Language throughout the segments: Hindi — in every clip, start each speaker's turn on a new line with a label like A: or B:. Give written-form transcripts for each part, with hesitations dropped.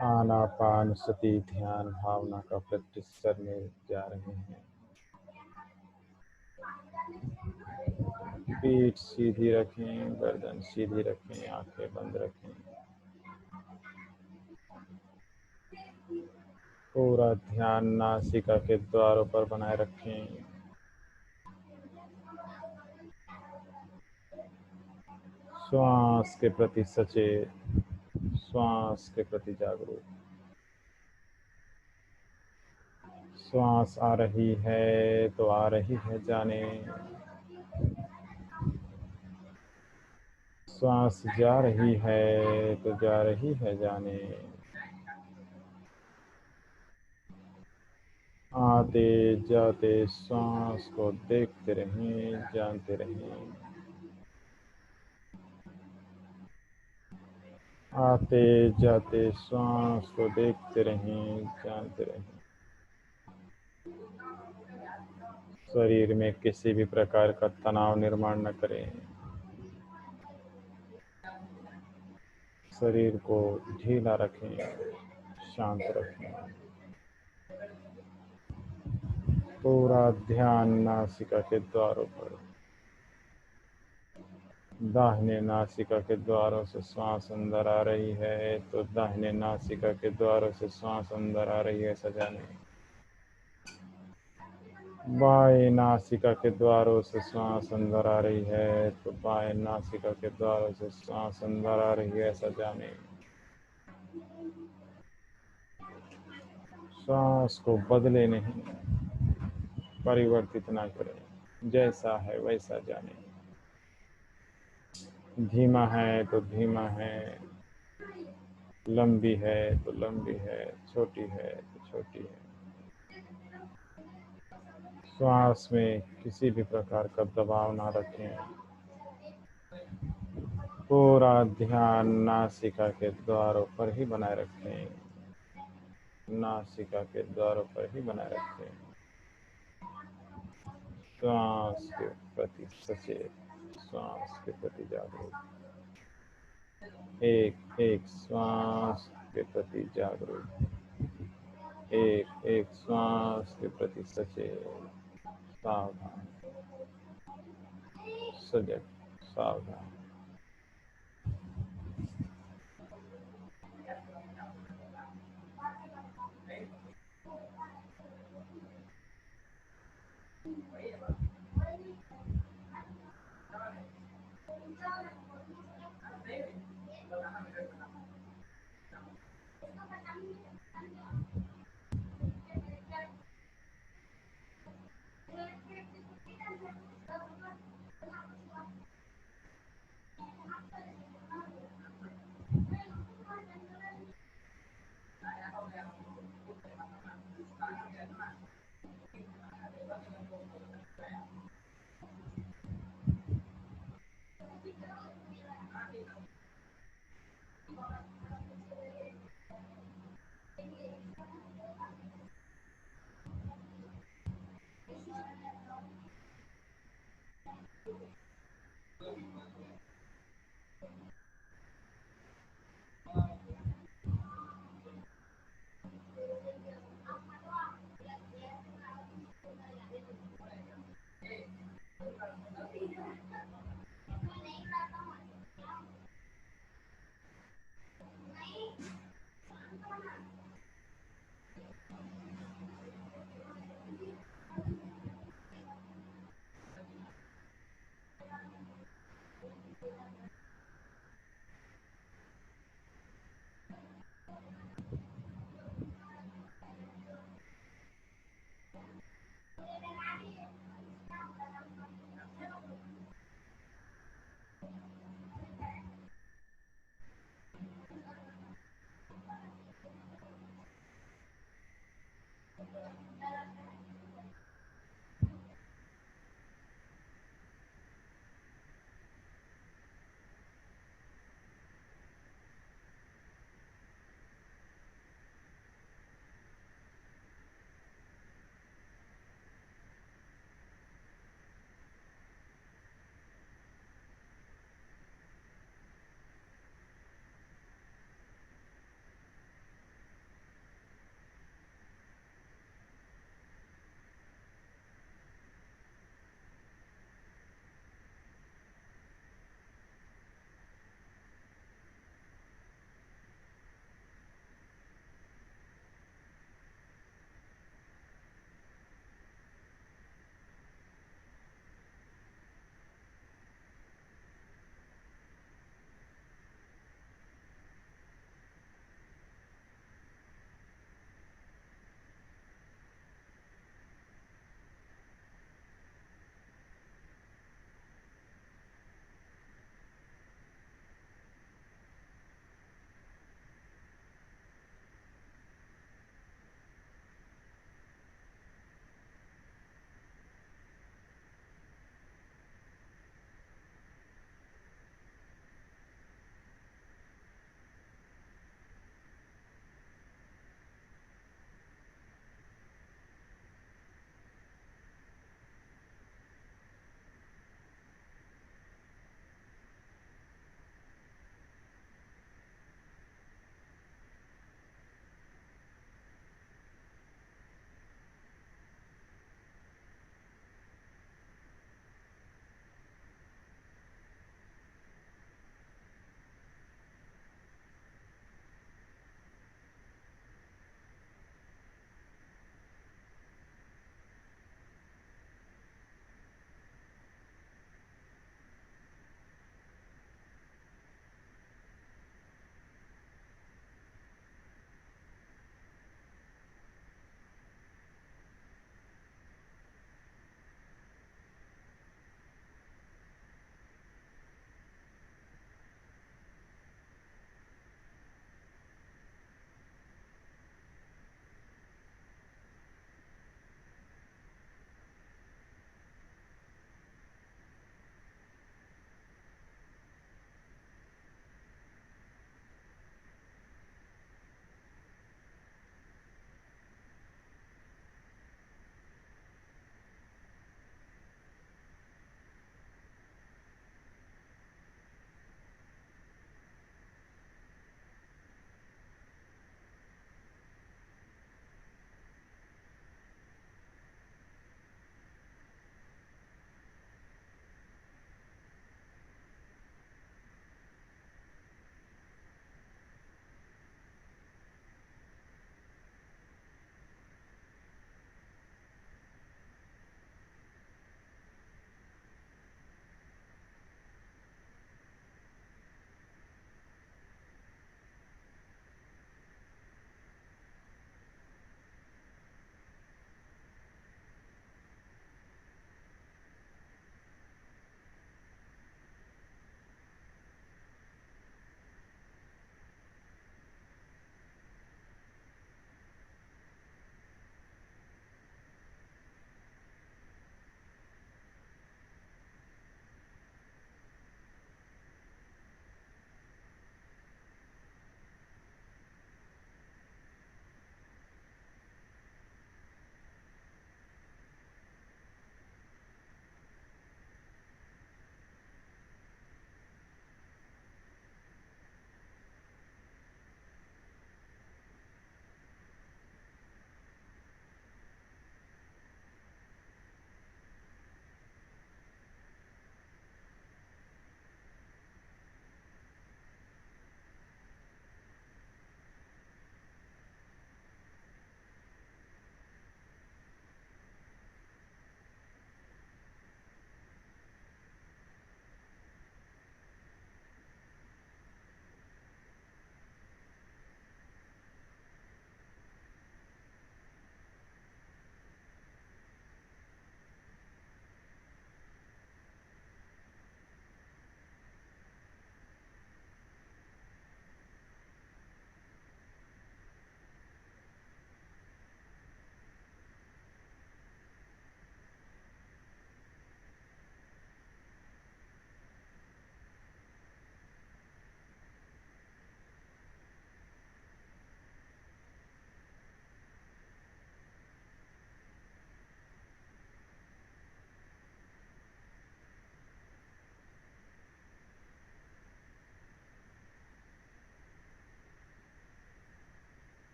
A: आनापानसति ध्यान भावना का प्रैक्टिस करने जा रहे हैं। पीठ सीधी रखें, गर्दन सीधी रखें, आंखें बंद रखें। पूरा ध्यान नासिका के द्वारों पर बनाए रखें। श्वास के प्रति सचेत, श्वास के प्रति जागरूक। श्वास आ रही है तो आ रही है जाने, श्वास जा रही है तो जा रही है जाने। आते जाते श्वास को देखते रहें, जानते रहें। आते जाते श्वास को देखते रहें, जानते रहें। शरीर में किसी भी प्रकार का तनाव निर्माण न करें। शरीर को ढीला रखें, शांत रखें। पूरा ध्यान नासिका के द्वारों पर। दाहिने नासिका के द्वारों से श्वास अंदर आ रही है तो दाहिने नासिका के द्वारों से श्वास अंदर आ रही है, सजाने। बाएं नासिका के द्वारों से श्वास अंदर आ रही है तो बाएं नासिका के द्वारों से श्वास अंदर आ रही है, सजाने। श्वास को बदले नहीं, परिवर्तित ना करें, जैसा है वैसा जाने। धीमा है तो धीमा है, लंबी है तो लंबी है, छोटी है तो छोटी है। श्वास में किसी भी प्रकार का दबाव ना रखें। पूरा ध्यान नासिका के द्वारों पर ही बनाए रखें, नासिका के द्वारों पर ही बनाए रखें। श्वास के प्रति सचेत, श्वास के प्रति जागरूक। एक एक श्वास के प्रति जागरूक, एक एक श्वास के प्रति सचेत, सावधान, सजग, सावधान।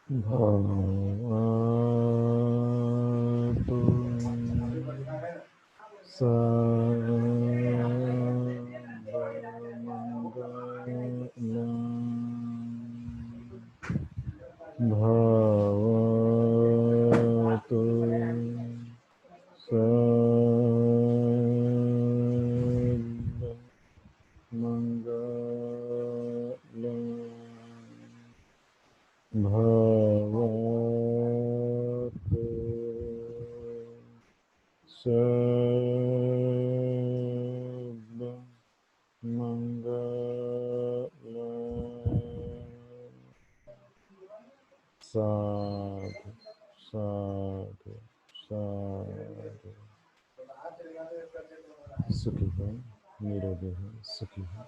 A: भवतु सर्वमङ्गलम् भवतु सर्वमङ्गलम् भवतु सर्वमङ्गलम् साधु साधु साधु सुखी हो निरोगी हो सुखी हो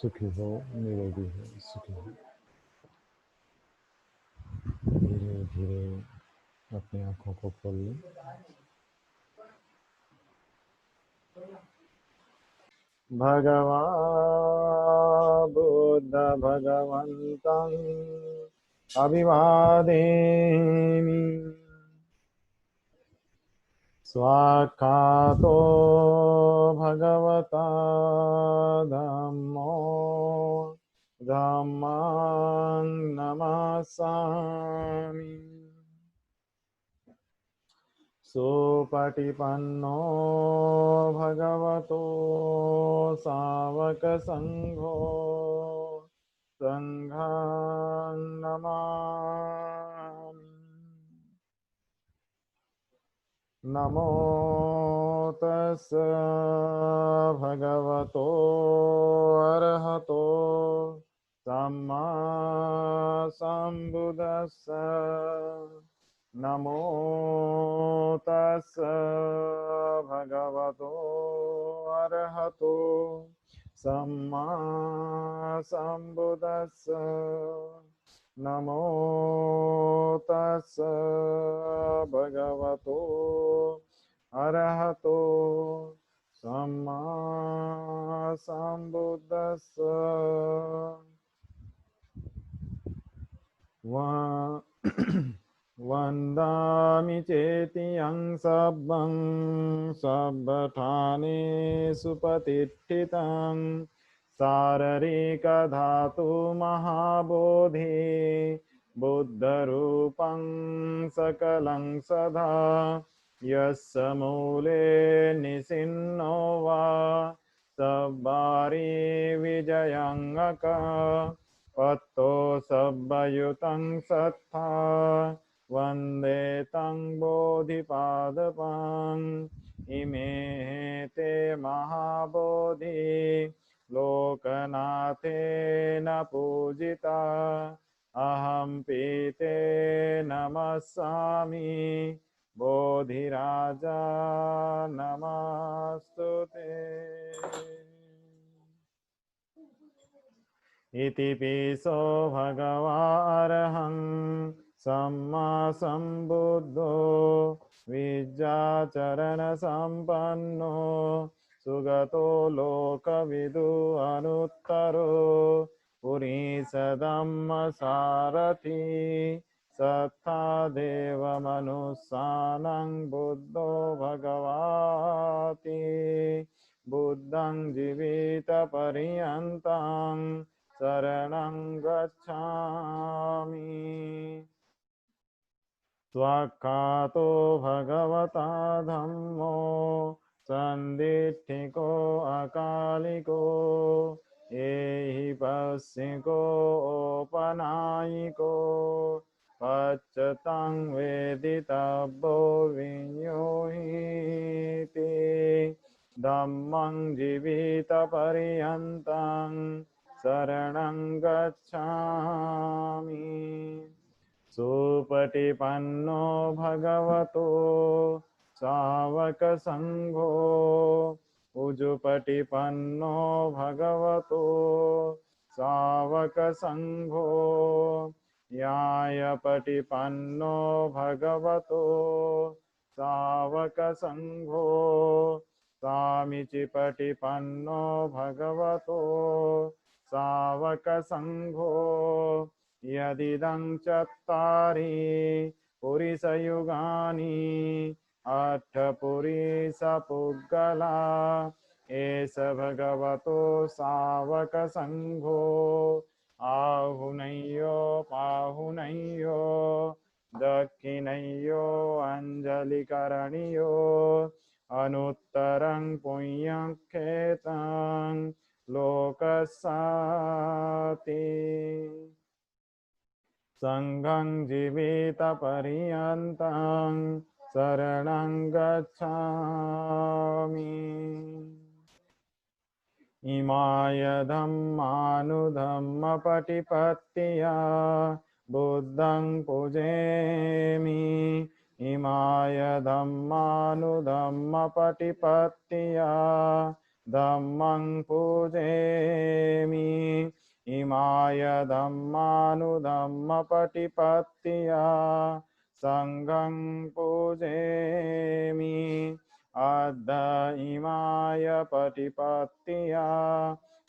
A: सुखी हो निरोगी हो सुखी हो। धीरे धीरे अपनी आंखों को खोल लें। भगवान् बुद्ध भगवन्तं अभिवादेमि स्वाक्षातो भगवता धम्मो धम्मां नमामि सुपटिपन्नो भगवतो सावकसङ्घो संघं नमामि। नमो तस्स भगवतो अरहतो सम्मा सम्बुद्दस्स। नमो तस्स भगवतो अरहतो सम्मा सम्बुद्दस्स। नमो तस्स भगवतो अरहतो सम्मा सम्बुद्दस्स। वन्दामि चेतियं सब्बं सब्बठानेषु प्रतिष्ठितं शारीरिकधातु महाबोधि बुद्धरूपं सकलं सदा यस्य मूले निसिन्नो वा सब्बारि विजयङ्गक पत्तो सब्बयुतं सत्था वन्दे तं बोधिपादपान्। इमे ते महाबोधि लोकनाथेन पूजिता अहं पीते नमस्सामि बोधिराजा नमस्तुते। इति पिसो भगवारहं सम्मा सम्बुद्धो विद्याचरणसम्पन्नो सुगतो लोकविदु अनुत्तरो पुरीसधम्मसारथि सत्ता देवमनुस्सानं बुद्धो भगवाति बुद्धं जीवितपर्यन्तं शरणं गच्छामि। स्वाक्षातो भगवता धम्मो सन्दिट्ठिको अकालिको एहि पश्चिको औपनायिको पच्यतं वेदितव्यो विनियोहिते धम्मं जीवितपर्यन्तं शरणं गच्छामि। सुपटिपन्नो भगवतो सावकसङ्घो उजुपटिपन्नो भगवतो सावकसङ्घो न्यायपटिपन्नो भगवतो सावकसङ्घो सामीचिपटिपन्नो भगवतो सावकसङ्घो यदिदं चत्वारि पुरुषयुगानि अष्टपुरुषपुद्गला एष भगवतो सावकसङ्घो आहुनय्यो पाहुनय्यो दक्षिणय्यो अञ्जलिकरणीयो अनुत्तरं पुण्यक्षेत्रं लोकसाति संघं जीवितपर्यन्तं शरणं गच्छामि इमाय धम्मानुधम्मपटिपत्तिया बुद्धं पूजयामि इमाय धम्मानुधम्मपटिपत्तिया धम्मं पूजयामि इमाय धम्मानुधम्मपटिपत्तिया संघं पूजयामि अद्ध इमाय पटिपत्तिया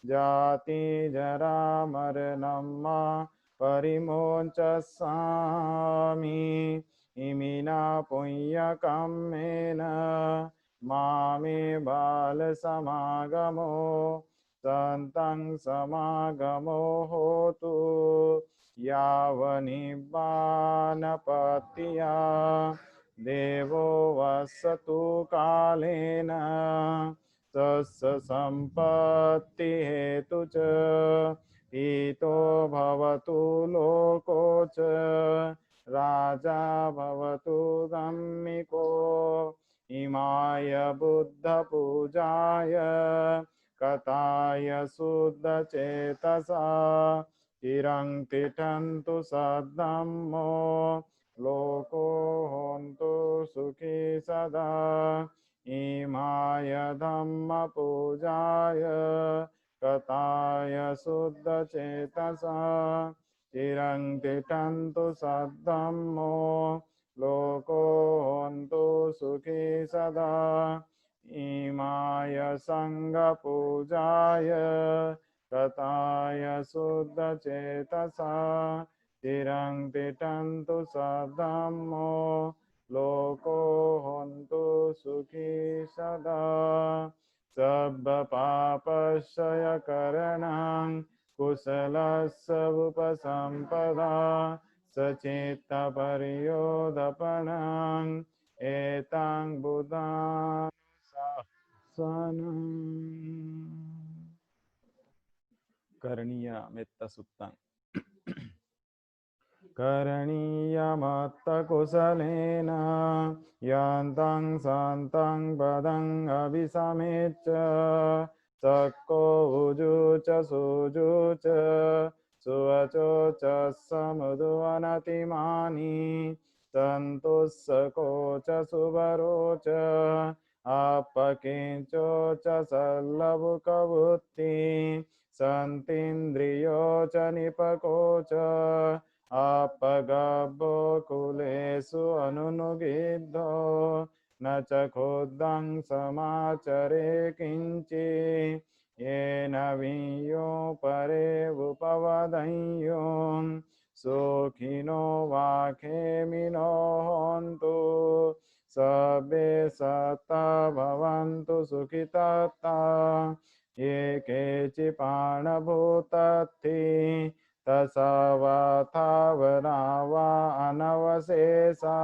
A: जाति जरा मरणं परिमोचसामि इमिना पुण्यकम्मेन मामे बालसमागमो सन्तं समागमो होतु यावनिब्बानपत्तिया देवो वसतु कालेन तस्य सम्पत्ति हेतु च हितो भवतु लोको च राजा भवतु धम्मिको इमाय बुद्धपूजाय कथाय शुद्धचेतसा चिरं तिष्ठन्तु सद्धम्मो लोको होन्तु सुखी सदा इमाय धम्मपूजाय कथाय शुद्धचेतसा चिरं तिष्ठन्तु सद्धम्मो लोको होन्तु सुखी सदा इमाय संघपूजाय कथाय शुद्धचेतसा चिरं तिष्ठन्तु सद्धम्मो लोको होन्तु सुखी सदा सर्वपापक्षयकरणं कुशलस्य उपसम्पदा सचित्तपर्योदपनं एतां बुधासनं करणीयमेत्तसुत्तं करणीयमत्तकुशलेन यन्तं सन्तं पदं अभिसमेच्च चक्को उजु च सुजु च सुवचो च समुद्वनतिमानि सन्तुष्को च सुवरो च अपकिञ्चो च सल्लभुकवृत्ति सन्तीन्द्रियो च निपको च अपगब्बो कुलेषु अनुनुगिद्धो न च खुद्धं समाचरे किञ्चित् येन वियो परे उपवदयो सुखिनो वाखेमिनो होन्तु सर्वे सत्ता भवन्तु सुखितत्ता ये केचिपाणभूतत्ति तसवथावरा वा अनवशेषा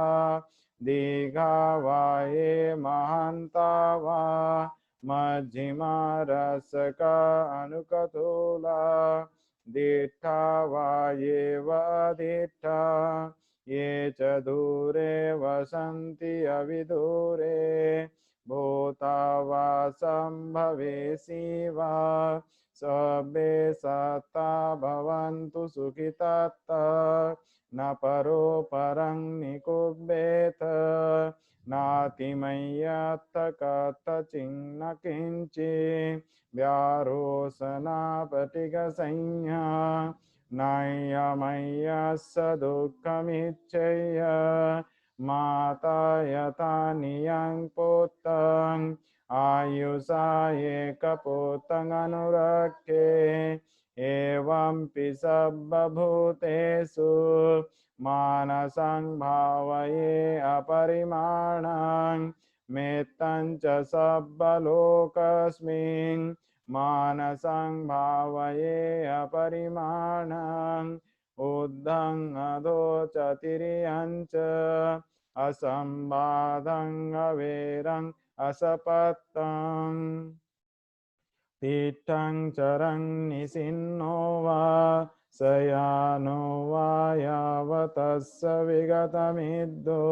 A: दीघा वा ये महान्ता वा मध्यमा रसका अनुकतूला दिट्ठा वा ये वदिट्ठा ये च दूरे वसन्ति अविदूरे भूता वा सम्भवेशी वा सर्वे सत्ता भवन्तु सुखितत्ता न परो परं निकुब्बेत नातिमय्यत्थ कथचिन्न किञ्चित् व्यारोसनापटिकसंज्ञा नायमय्यस्य दुःखमिच्छय्य माता यथा नियं पुत्रं आयुषा एकपुत्रं अनुरक्ष्ये एवंपि सर्वभूतेषु मानसं भावये अपरिमाणं मेत्तं च सर्वलोकस्मिन् मानसं भावये अपरिमाणं ऊर्ध्वं अधो च तिर्यं च असंबाधं अवेरं असपत्तम् तीर्थं चरं निसिन्नो वा शयानो वा यावतस्य विगतमिद्धो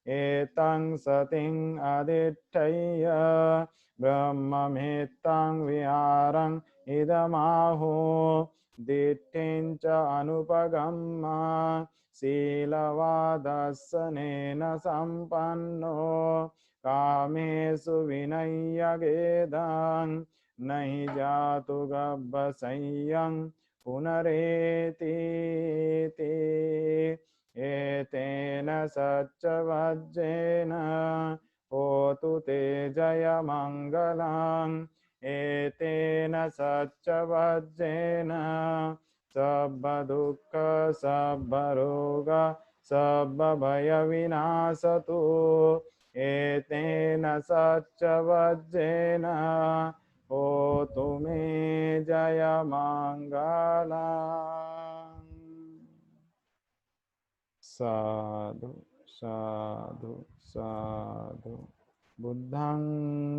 A: एतं सतिं अधिष्ठय्य ब्रह्ममेत्तं विहारं इदमाहो दिष्टिं च अनुपगम्य शीलवादर्शनेन सम्पन्नो कामेषु विनय्यगेदं नहि जातु गब्बसंयं पुनरेति एतेन सच्चवज्जेन होतु ते जयमङ्गलम् एतेन सच्चवज्जेन सर्वदुःख सर्वरोग सर्वभयविनाशतु एतेन सच्चवज्जेन होतु मे जयमङ्गलम्। साधु साधु साधु। बुद्धं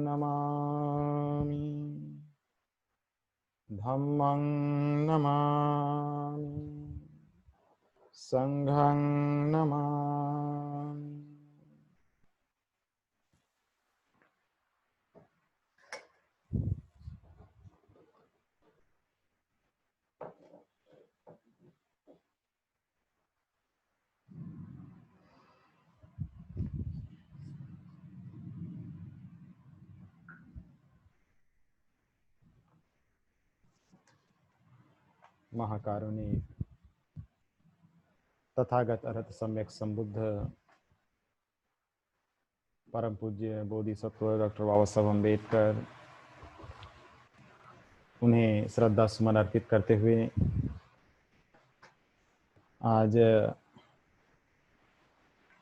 A: नमामि धम्मं नमामि संघं नमामि। महाकारुणिक तथागत अरहत सम्यक संबुद्ध परम पूज्य बोधिसत्व डॉक्टर बाबा साहब अम्बेडकर, उन्हें श्रद्धा सुमन अर्पित करते हुए आज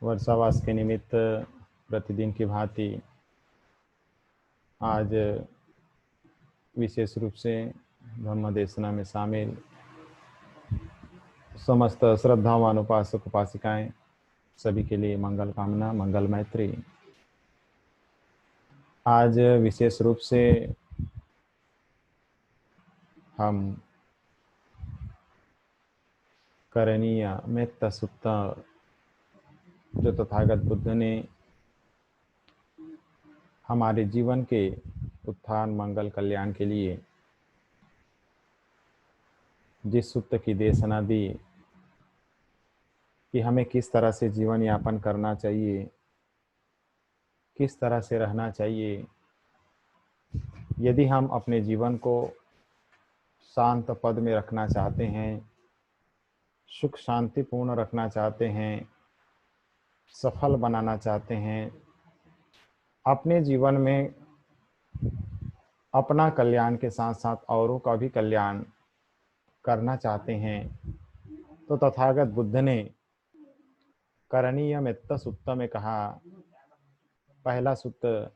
A: वर्षावास के निमित्त प्रतिदिन की भांति आज विशेष रूप से ब्रह्म देशना में शामिल समस्त श्रद्धावान उपासक उपासिकाएं सभी के लिए मंगल कामना, मंगल मैत्री। आज विशेष रूप से हम करणीय मेत्ता सुत्ता जो तथागत बुद्ध ने हमारे जीवन के उत्थान मंगल कल्याण के लिए जिस सूत्र की देशना दी कि हमें किस तरह से जीवन यापन करना चाहिए, किस तरह से रहना चाहिए, यदि हम अपने जीवन को शांत पद में रखना चाहते हैं, सुख शांतिपूर्ण रखना चाहते हैं, सफल बनाना चाहते हैं, अपने जीवन में अपना कल्याण के साथ साथ औरों का भी कल्याण करना चाहते हैं, तो तथागत बुद्ध ने करणीय मेत्ता सूत्र में कहा, पहला सूत्र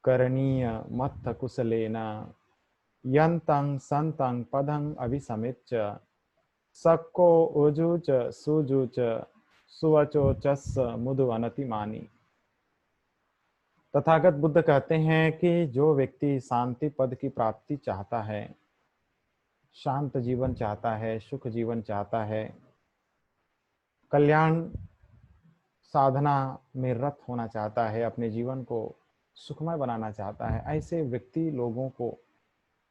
A: करणीय मत्थ कुशलेन यन्तं संतं पदं अभिसमेच्च सक्को ओजुच सुजुच सुवचो चस्स मुदु अनतिमानी। तथागत बुद्ध कहते हैं कि जो व्यक्ति शांति पद की प्राप्ति चाहता है, शांत जीवन चाहता है, सुख जीवन चाहता है, कल्याण साधना में रत होना चाहता है, अपने जीवन को सुखमय बनाना चाहता है, ऐसे व्यक्ति लोगों को,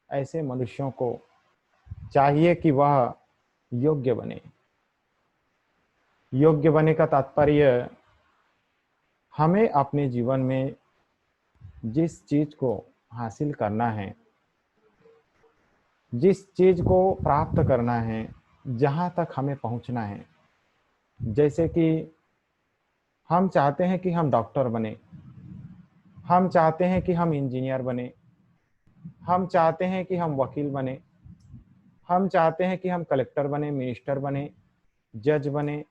A: ऐसे मनुष्यों को चाहिए कि वह योग्य बने। योग्य बने का तात्पर्य हमें अपने जीवन में जिस चीज को हासिल करना है, जिस चीज को प्राप्त करना है, जहां तक हमें पहुंचना है, जैसे कि हम चाहते हैं कि हम डॉक्टर बने, हम चाहते हैं कि हम इंजीनियर बने, हम चाहते हैं कि हम वकील बने, हम चाहते हैं कि हम कलेक्टर बने, मिनिस्टर बने, जज बने।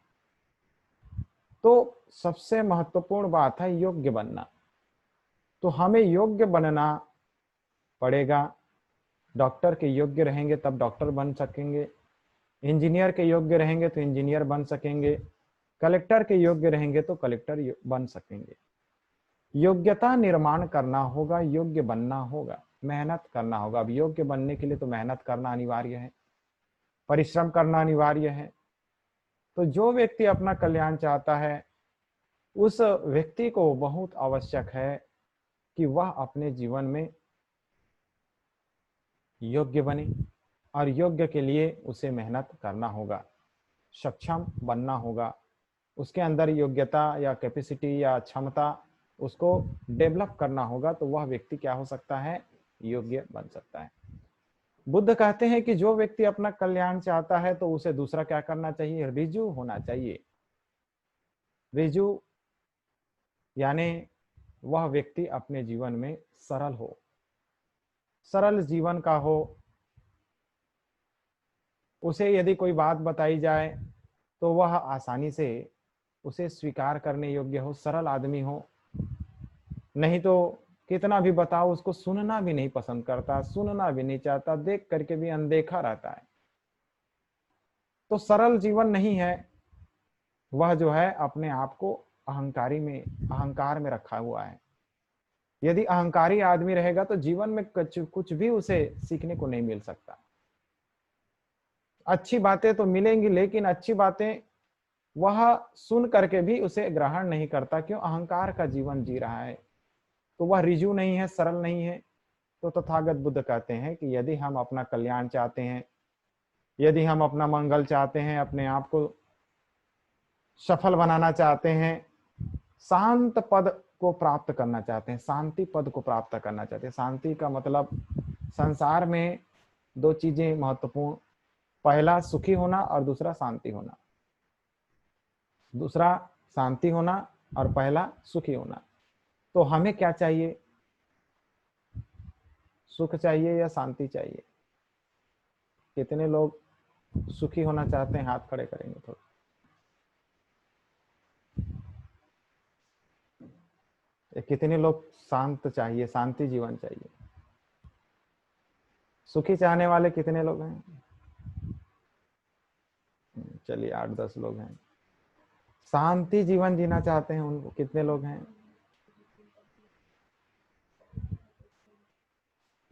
A: तो सबसे महत्वपूर्ण बात है योग्य बनना। तो हमें योग्य बनना पड़ेगा। डॉक्टर के योग्य रहेंगे तब डॉक्टर बन सकेंगे, इंजीनियर के योग्य रहेंगे तो इंजीनियर बन सकेंगे, कलेक्टर के योग्य रहेंगे तो कलेक्टर बन सकेंगे। योग्यता निर्माण करना होगा, योग्य बनना होगा, मेहनत करना होगा। अब योग्य बनने के लिए तो मेहनत करना अनिवार्य है, परिश्रम करना अनिवार्य है। तो जो व्यक्ति अपना कल्याण चाहता है उस व्यक्ति को बहुत आवश्यक है कि वह अपने जीवन में योग्य बने, और योग्य के लिए उसे मेहनत करना होगा, सक्षम बनना होगा। उसके अंदर योग्यता या कैपेसिटी या क्षमता उसको डेवलप करना होगा, तो वह व्यक्ति क्या हो सकता है, योग्य बन सकता है। बुद्ध कहते हैं कि जो व्यक्ति अपना कल्याण चाहता है तो उसे दूसरा क्या करना चाहिए, रिजु होना चाहिए। रिजु यानी वह व्यक्ति अपने जीवन में सरल हो, सरल जीवन का हो। उसे यदि कोई बात बताई जाए तो वह आसानी से उसे स्वीकार करने योग्य हो, सरल आदमी हो। नहीं तो कितना भी बताओ उसको सुनना भी नहीं पसंद करता, सुनना भी नहीं चाहता, देख करके भी अनदेखा रहता है। तो सरल जीवन नहीं है। वह जो है अपने आप को अहंकार में रखा हुआ है। यदि अहंकारी आदमी रहेगा तो जीवन में कुछ भी उसे सीखने को नहीं मिल सकता। अच्छी बातें तो मिलेंगी लेकिन अच्छी बातें वह सुन करके भी उसे ग्रहण नहीं करता। क्यों? अहंकार का जीवन जी रहा है, तो वह रिजु नहीं है, सरल नहीं है। तो तथागत बुद्ध कहते हैं कि यदि हम अपना कल्याण चाहते हैं, यदि हम अपना मंगल चाहते हैं, अपने आप को सफल बनाना चाहते हैं, शांत पद को प्राप्त करना चाहते हैं, शांति पद को प्राप्त करना चाहते हैं। शांति का मतलब संसार में दो चीजें महत्वपूर्ण, पहला सुखी होना और दूसरा शांति होना। दूसरा शांति होना और पहला सुखी होना। तो हमें क्या चाहिए, सुख चाहिए या शांति चाहिए? कितने लोग सुखी होना चाहते हैं, हाथ खड़े करेंगे थोड़ा। कितने लोग शांत चाहिए, शांति जीवन चाहिए? सुखी चाहने वाले कितने लोग हैं? चलिए 8-10 लोग हैं। शांति जीवन जीना चाहते हैं उनको कितने लोग हैं?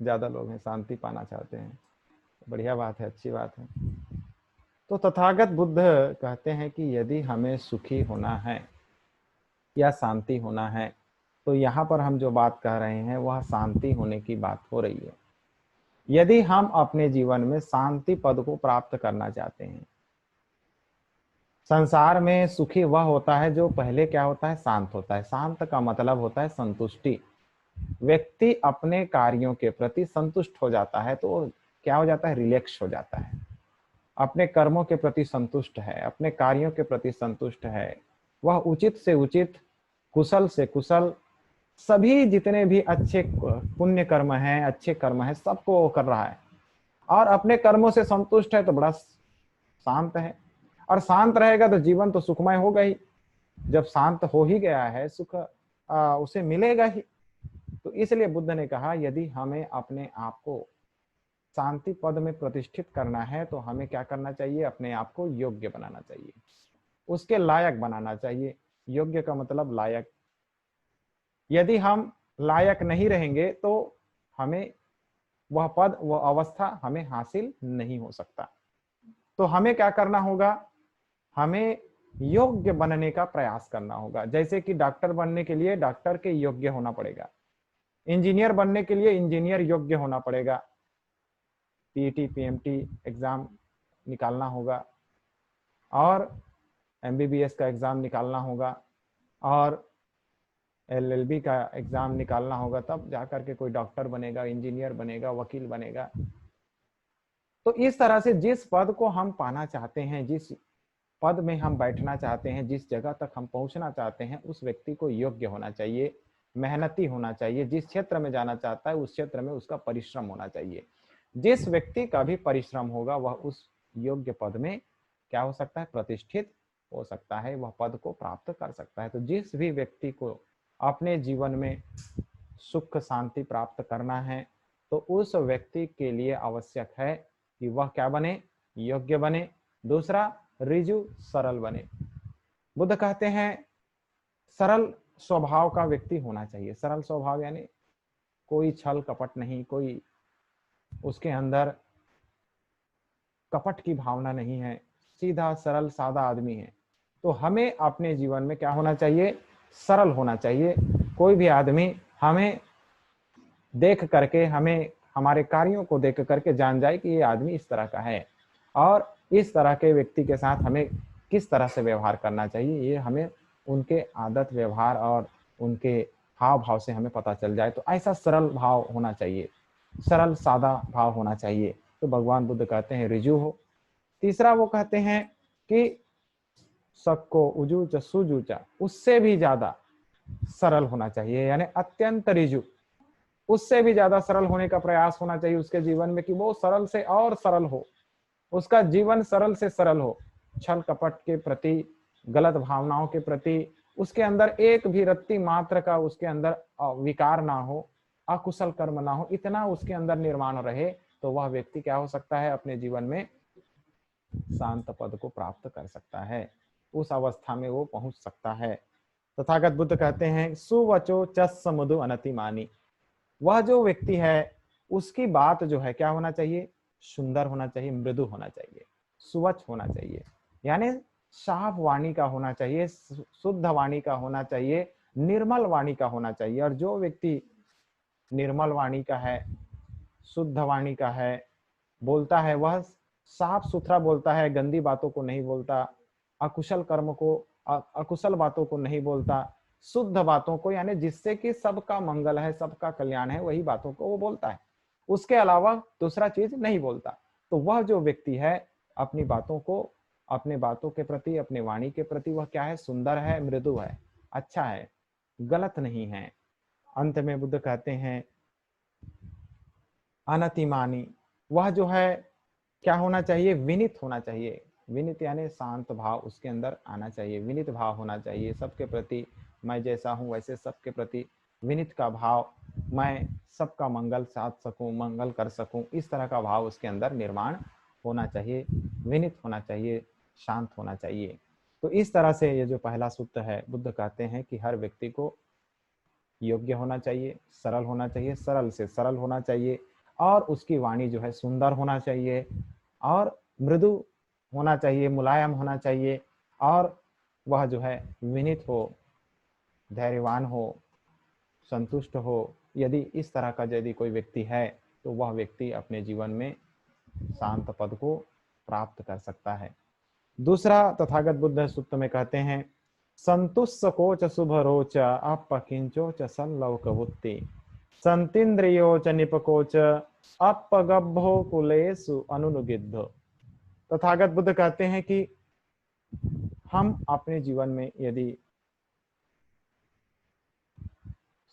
A: ज्यादा लोग हैं, शांति पाना चाहते हैं। बढ़िया बात है, अच्छी बात है। तो तथागत बुद्ध कहते हैं कि यदि हमें सुखी होना है या शांति होना है, तो यहाँ पर हम जो बात कह रहे हैं वह शांति होने की बात हो रही है। यदि हम अपने जीवन में शांति पद को प्राप्त करना चाहते हैं, संसार में सुखी वह होता है जो पहले क्या होता है, शांत होता है। शांत का मतलब होता है संतुष्टि। व्यक्ति अपने कार्यों के प्रति संतुष्ट हो जाता है तो क्या हो जाता है, रिलैक्स हो जाता है। अपने कर्मों के प्रति संतुष्ट है, अपने कार्यों के प्रति संतुष्ट है। वह उचित से उचित, कुशल से कुशल, सभी जितने भी अच्छे पुण्य कर्म हैं, अच्छे कर्म हैं, सबको वो कर रहा है और अपने कर्मों से संतुष्ट है तो बड़ा शांत है। और शांत रहेगा तो जीवन तो सुखमय होगा ही। जब शांत हो ही गया है, सुख उसे मिलेगा ही। तो इसलिए बुद्ध ने कहा यदि हमें अपने आप को शांति पद में प्रतिष्ठित करना है तो हमें क्या करना चाहिए, अपने आप को योग्य बनाना चाहिए, उसके लायक बनाना चाहिए। योग्य का मतलब लायक। यदि हम लायक नहीं रहेंगे तो हमें वह पद, वह अवस्था हमें हासिल नहीं हो सकता। तो हमें क्या करना होगा, हमें योग्य बनने का प्रयास करना होगा। जैसे कि डॉक्टर बनने के लिए डॉक्टर के योग्य होना पड़ेगा, इंजीनियर बनने के लिए इंजीनियर योग्य होना पड़ेगा, पीईटी पीएमटी एग्जाम निकालना होगा और एमबीबीएस का एग्जाम निकालना होगा और एलएलबी का एग्जाम निकालना होगा, तब जाकर के कोई डॉक्टर बनेगा, इंजीनियर बनेगा, वकील बनेगा। तो इस तरह से जिस पद को हम पाना चाहते हैं, जिस पद में हम बैठना चाहते हैं, जिस जगह तक हम पहुंचना चाहते हैं, उस व्यक्ति को योग्य होना चाहिए, मेहनती होना चाहिए, जिस क्षेत्र में जाना चाहता है उस क्षेत्र में उसका परिश्रम होना चाहिए। जिस व्यक्ति का भी परिश्रम होगा वह उस योग्य पद में क्या हो सकता है, प्रतिष्ठित हो सकता है, वह पद को प्राप्त कर सकता है। तो जिस भी व्यक्ति को अपने जीवन में सुख शांति प्राप्त करना है तो उस व्यक्ति के लिए आवश्यक है कि वह क्या बने, योग्य बने। दूसरा, ऋजु सरल बने। बुद्ध कहते हैं सरल स्वभाव का व्यक्ति होना चाहिए। सरल स्वभाव यानी कोई छल कपट नहीं, कोई उसके अंदर कपट की भावना नहीं है, सीधा सरल सादा आदमी है। तो हमें अपने जीवन में क्या होना चाहिए, सरल होना चाहिए। कोई भी आदमी हमें देख करके, हमें हमारे कार्यों को देख करके जान जाए कि ये आदमी इस तरह का है और इस तरह के व्यक्ति के साथ हमें किस तरह से व्यवहार करना चाहिए, ये हमें उनके आदत व्यवहार और उनके हाव भाव से हमें पता चल जाए। तो ऐसा सरल भाव होना चाहिए, सरल सादा भाव होना चाहिए। तो भगवान बुद्ध कहते हैं ऋजु हो। तीसरा वो कहते हैं कि सबको उजूच सुजूचा, उससे भी ज्यादा सरल होना चाहिए, यानी अत्यंत ऋजु, उससे भी ज्यादा सरल होने का प्रयास होना चाहिए उसके जीवन में, कि वो सरल से और सरल हो, उसका जीवन सरल से सरल हो। छल कपट के प्रति, गलत भावनाओं के प्रति उसके अंदर एक भी रत्ती मात्र का उसके अंदर विकार ना हो, अकुशल कर्म ना हो, इतना उसके अंदर निर्माण रहे तो वह व्यक्ति क्या हो सकता है, अपने जीवन में शांत पद को प्राप्त कर सकता है, उस अवस्था में वो पहुंच सकता है। तथागत बुद्ध कहते हैं सुवचो चस्स मधु अनतिमानी। वह जो व्यक्ति है उसकी बात जो है क्या होना चाहिए, सुंदर होना चाहिए, मृदु होना चाहिए, सुवच होना चाहिए, यानी साफ वाणी का होना चाहिए, शुद्ध वाणी का होना चाहिए, निर्मल वाणी का होना चाहिए। और जो व्यक्ति निर्मल वाणी का है, शुद्ध वाणी का है, बोलता है वह साफ सुथरा बोलता है, गंदी बातों को नहीं बोलता, अकुशल कर्म को, अकुशल बातों को नहीं बोलता, शुद्ध बातों को, यानी जिससे कि सबका मंगल है, सबका कल्याण है, वही बातों को वो बोलता है, उसके अलावा दूसरा चीज नहीं बोलता। तो वह जो व्यक्ति है अपनी बातों को, अपने बातों के प्रति, अपने वाणी के प्रति वह क्या है, सुंदर है, मृदु है, अच्छा है, गलत नहीं है। अंत में बुद्ध कहते हैं अनतिमानी, वह जो है क्या होना चाहिए, विनित होना चाहिए। विनित यानी शांत भाव उसके अंदर आना चाहिए, विनित भाव होना चाहिए सबके प्रति। मैं जैसा हूं वैसे सबके प्रति विनित का भाव, मैं सबका मंगल साध सकूं, मंगल कर सकूं, इस तरह का भाव उसके अंदर निर्माण होना चाहिए, विनित होना चाहिए, शांत होना चाहिए। तो इस तरह से ये जो पहला सूत्र है, बुद्ध कहते हैं कि हर व्यक्ति को योग्य होना चाहिए, सरल होना चाहिए, सरल से सरल होना चाहिए, और उसकी वाणी जो है सुंदर होना चाहिए और मृदु होना चाहिए, मुलायम होना चाहिए, और वह जो है विनीत हो, धैर्यवान हो, संतुष्ट हो। यदि इस तरह का यदि कोई व्यक्ति है तो वह व्यक्ति अपने जीवन में शांत पद को प्राप्त कर सकता है। दूसरा तथागत बुद्ध सूत्र में कहते हैं संतुष्ट कोच शुभ रोच अपकिंचो च संलौकवुत्ति संतीन्द्रियो च निपकोच अपगभ्भो कुलेषु अनुनुगिद्धो। तथागत बुद्ध कहते हैं कि हम अपने जीवन में यदि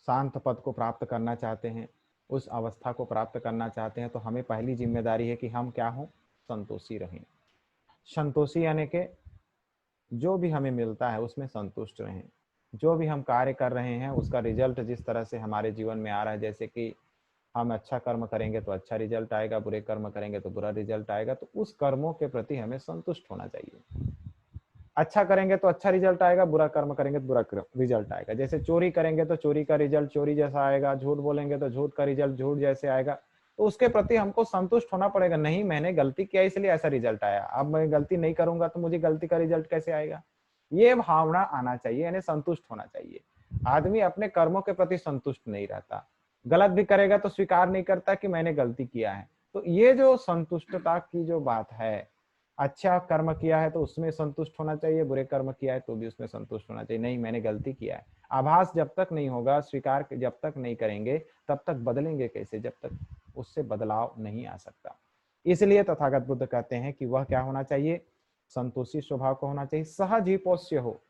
A: शांत पद को प्राप्त करना चाहते हैं, उस अवस्था को प्राप्त करना चाहते हैं, तो हमें पहली जिम्मेदारी है कि हम क्या हों, संतोषी रहें। संतोषी यानी कि जो भी हमें मिलता है उसमें संतुष्ट रहें, जो भी हम कार्य कर रहे हैं उसका रिजल्ट जिस तरह से हमारे जीवन में आ रहा है, जैसे कि हम अच्छा कर्म करेंगे तो अच्छा रिजल्ट आएगा, बुरे कर्म करेंगे तो बुरा रिजल्ट आएगा, तो उस कर्मों के प्रति हमें संतुष्ट होना चाहिए। अच्छा करेंगे तो अच्छा रिजल्ट आएगा, बुरा कर्म करेंगे तो बुरा रिजल्ट आएगा। जैसे चोरी करेंगे तो चोरी का रिजल्ट चोरी जैसा आएगा, झूठ बोलेंगे तो झूठ का रिजल्ट झूठ जैसे आएगा। तो उसके प्रति हमको संतुष्ट होना पड़ेगा, नहीं मैंने गलती किया इसलिए ऐसा रिजल्ट आया, अब मैं गलती नहीं करूंगा तो मुझे गलती का रिजल्ट कैसे आएगा, ये भावना आना चाहिए, यानी संतुष्ट होना चाहिए। आदमी अपने कर्मों के प्रति संतुष्ट नहीं रहता, गलत भी करेगा तो स्वीकार नहीं करता कि मैंने गलती किया है। तो ये जो संतुष्टता की जो बात है, अच्छा कर्म किया है तो उसमें संतुष्ट होना चाहिए, बुरे कर्म किया है तो भी उसमें संतुष्ट होना चाहिए, नहीं मैंने गलती किया है। आभास जब तक नहीं होगा, स्वीकार जब तक नहीं करेंगे, तब तक बदलेंगे कैसे, जब तक उससे बदलाव नहीं आ सकता। इसलिए तथागत बुद्ध कहते हैं कि वह क्या होना चाहिए, संतोषी स्वभाव का होना चाहिए, सहज ही पोष्य हो,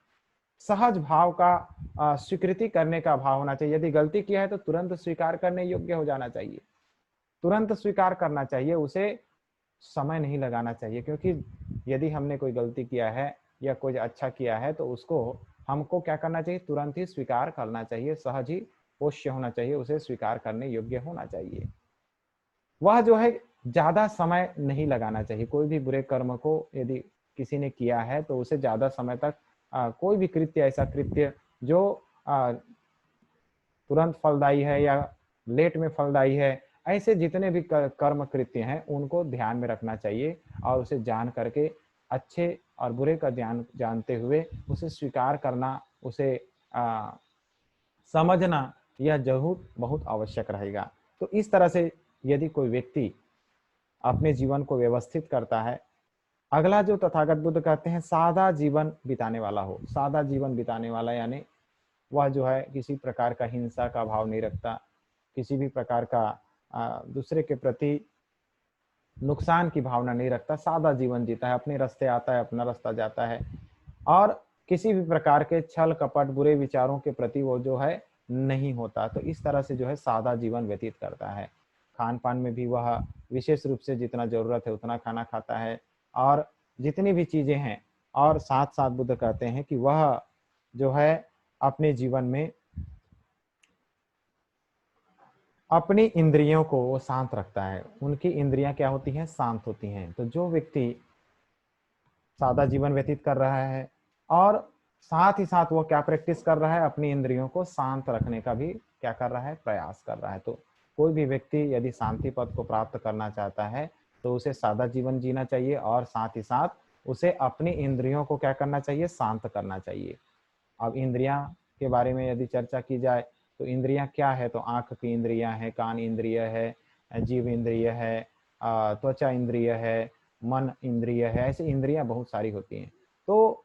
A: सहज भाव का स्वीकृति करने का भाव होना चाहिए। यदि गलती किया है तो तुरंत स्वीकार करने योग्य हो जाना चाहिए, तुरंत स्वीकार करना चाहिए, उसे समय नहीं लगाना चाहिए। क्योंकि यदि हमने कोई गलती किया है या कोई अच्छा किया है तो उसको हमको क्या करना चाहिए, तुरंत ही स्वीकार करना चाहिए, सहज ही पोष्य होना चाहिए, उसे स्वीकार करने योग्य होना चाहिए। वह जो है ज्यादा समय नहीं लगाना चाहिए। कोई भी बुरे कर्म को यदि किसी ने किया है तो उसे ज्यादा समय तक कोई भी कृत्य, ऐसा कृत्य जो तुरंत फलदायी है या लेट में फलदायी है, ऐसे जितने भी कर्म कृत्य हैं उनको ध्यान में रखना चाहिए और उसे जान करके अच्छे और बुरे का ज्ञान जानते हुए उसे स्वीकार करना, उसे समझना, यह जरूर बहुत आवश्यक रहेगा। तो इस तरह से यदि कोई व्यक्ति अपने जीवन को व्यवस्थित करता है, अगला जो तथागत बुद्ध कहते हैं सादा जीवन बिताने वाला हो। सादा जीवन बिताने वाला यानी वह जो है किसी प्रकार का हिंसा का भाव नहीं रखता, किसी भी प्रकार का दूसरे के प्रति नुकसान की भावना नहीं रखता, सादा जीवन जीता है, अपने रास्ते आता है, अपना रास्ता जाता है और किसी भी प्रकार के छल कपट बुरे विचारों के प्रति वो जो है नहीं होता। तो इस तरह से जो है सादा जीवन व्यतीत करता है। खान पान में भी वह विशेष रूप से जितना जरूरत है उतना खाना खाता है और जितनी भी चीजें हैं, और साथ साथ बुद्ध कहते हैं कि वह जो है अपने जीवन में अपनी इंद्रियों को वो शांत रखता है। उनकी इंद्रियां क्या होती हैं, शांत होती हैं। तो जो व्यक्ति सादा जीवन व्यतीत कर रहा है और साथ ही साथ वो क्या प्रैक्टिस कर रहा है, अपनी इंद्रियों को शांत रखने का भी क्या कर रहा है, प्रयास कर रहा है। तो कोई भी व्यक्ति यदि शांति पद को प्राप्त करना चाहता है तो उसे सादा जीवन जीना चाहिए और साथ ही साथ उसे अपनी इंद्रियों को क्या करना चाहिए, शांत करना चाहिए। अब इंद्रियां के बारे में यदि चर्चा की जाए तो इंद्रियां क्या है, तो आंख की इंद्रियां है, कान इंद्रिय है, जीव इंद्रिय है, त्वचा इंद्रिय है, मन इंद्रिय है, ऐसे इंद्रियां बहुत सारी होती हैं। तो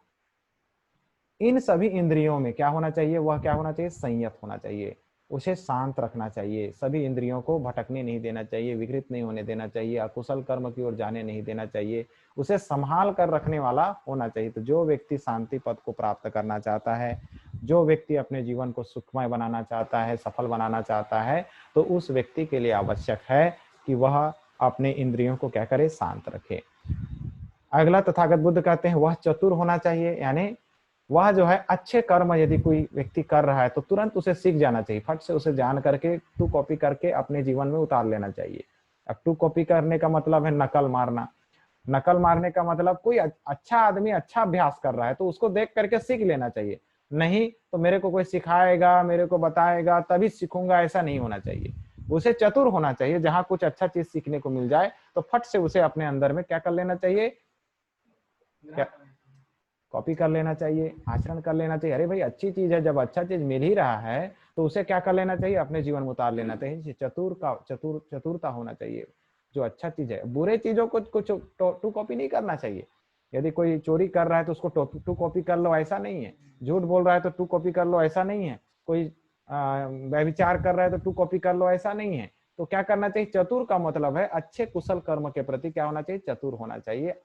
A: इन सभी इंद्रियों में क्या होना चाहिए, वह क्या होना चाहिए, संयत होना चाहिए, उसे शांत रखना चाहिए, सभी इंद्रियों को भटकने नहीं देना चाहिए, विकृत नहीं होने देना चाहिए, अकुशल कर्म की ओर जाने नहीं देना चाहिए, उसे संभाल कर रखने वाला होना चाहिए। तो जो व्यक्ति शांति पद को प्राप्त करना चाहता है, जो व्यक्ति अपने जीवन को सुखमय बनाना चाहता है, सफल बनाना चाहता है, तो उस व्यक्ति के लिए आवश्यक है कि वह अपने इंद्रियों को क्या करे, शांत रखे। अगला तथागत बुद्ध कहते हैं वह चतुर होना चाहिए, यानी वह जो है अच्छे कर्म यदि कोई व्यक्ति कर रहा है तो तुरंत उसे सीख जाना चाहिए, फट से उसे जान करके टू कॉपी करके अपने जीवन में उतार लेना चाहिए। अब टू कॉपी करने का मतलब है नकल मारना। नकल मारने का मतलब कोई अच्छा आदमी अच्छा अभ्यास कर रहा है तो उसको देख करके सीख लेना चाहिए, नहीं तो मेरे को कोई सिखाएगा, मेरे को बताएगा तभी सीखूंगा, ऐसा नहीं होना चाहिए। उसे चतुर होना चाहिए, जहां कुछ अच्छा चीज सीखने को मिल जाए तो फट से उसे अपने अंदर में क्या कर लेना चाहिए, क्या कॉपी कर लेना चाहिए, आचरण कर लेना चाहिए। अरे भाई अच्छी चीज है, जब अच्छा चीज मिल ही रहा है तो उसे क्या कर लेना चाहिए, अपने जीवन में उतार लेना चाहिए। चतुरता होना चाहिए। जो अच्छा चीज है, बुरे चीजों को कुछ टू कॉपी नहीं करना चाहिए। यदि कोई चोरी कर रहा है तो उसको टू कॉपी कर लो, ऐसा नहीं है। झूठ बोल रहा है तो टू कॉपी कर लो, ऐसा नहीं है। कोई व्यभिचार कर रहा है तो टू कॉपी कर लो, ऐसा नहीं है। तो क्या करना चाहिए, चतुर का मतलब है अच्छे कुशल कर्म के प्रति क्या होना चाहिए, चतुर होना चाहिए।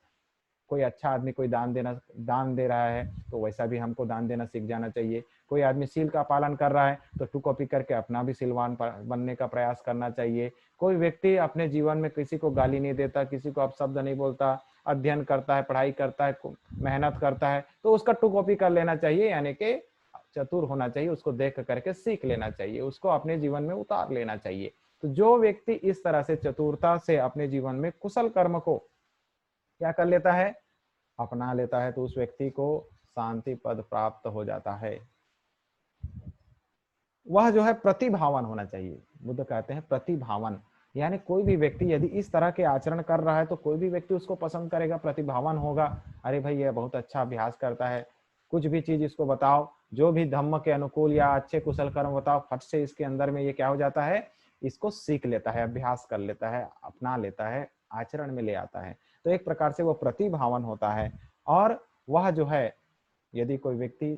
A: कोई अच्छा आदमी कोई दान दे रहा है तो वैसा भी हमको दान देना सीख जाना चाहिए। कोई आदमी सील का पालन कर रहा है तो टू कॉपी करके अपना भी सिलवान बनने का प्रयास करना चाहिए। कोई व्यक्ति अपने जीवन में किसी को गाली नहीं देता, किसी को अपशब्द नहीं बोलता, अध्ययन करता है, पढ़ाई करता है, मेहनत करता है, तो उसका टू कॉपी कर लेना चाहिए, यानी कि चतुर होना चाहिए, उसको देख करके सीख लेना चाहिए, उसको अपने जीवन में उतार लेना चाहिए। तो जो व्यक्ति इस तरह से चतुरता से अपने जीवन में कुशल कर्म को क्या कर लेता है, अपना लेता है, तो उस व्यक्ति को शांति पद प्राप्त हो जाता है। वह जो है प्रतिभावन होना चाहिए। बुद्ध कहते हैं प्रतिभावन, यानी कोई भी व्यक्ति यदि इस तरह के आचरण कर रहा है तो कोई भी व्यक्ति उसको पसंद करेगा, प्रतिभावन होगा। अरे भाई ये बहुत अच्छा अभ्यास करता है, कुछ भी चीज इसको बताओ, जो भी धम्म के अनुकूल या अच्छे कुशल कर्म बताओ, फट से इसके अंदर में ये क्या हो जाता है, इसको सीख लेता है, अभ्यास कर लेता है, अपना लेता है, आचरण में ले आता है। तो एक प्रकार से वो प्रतिभावन होता है। और वह जो है यदि कोई व्यक्ति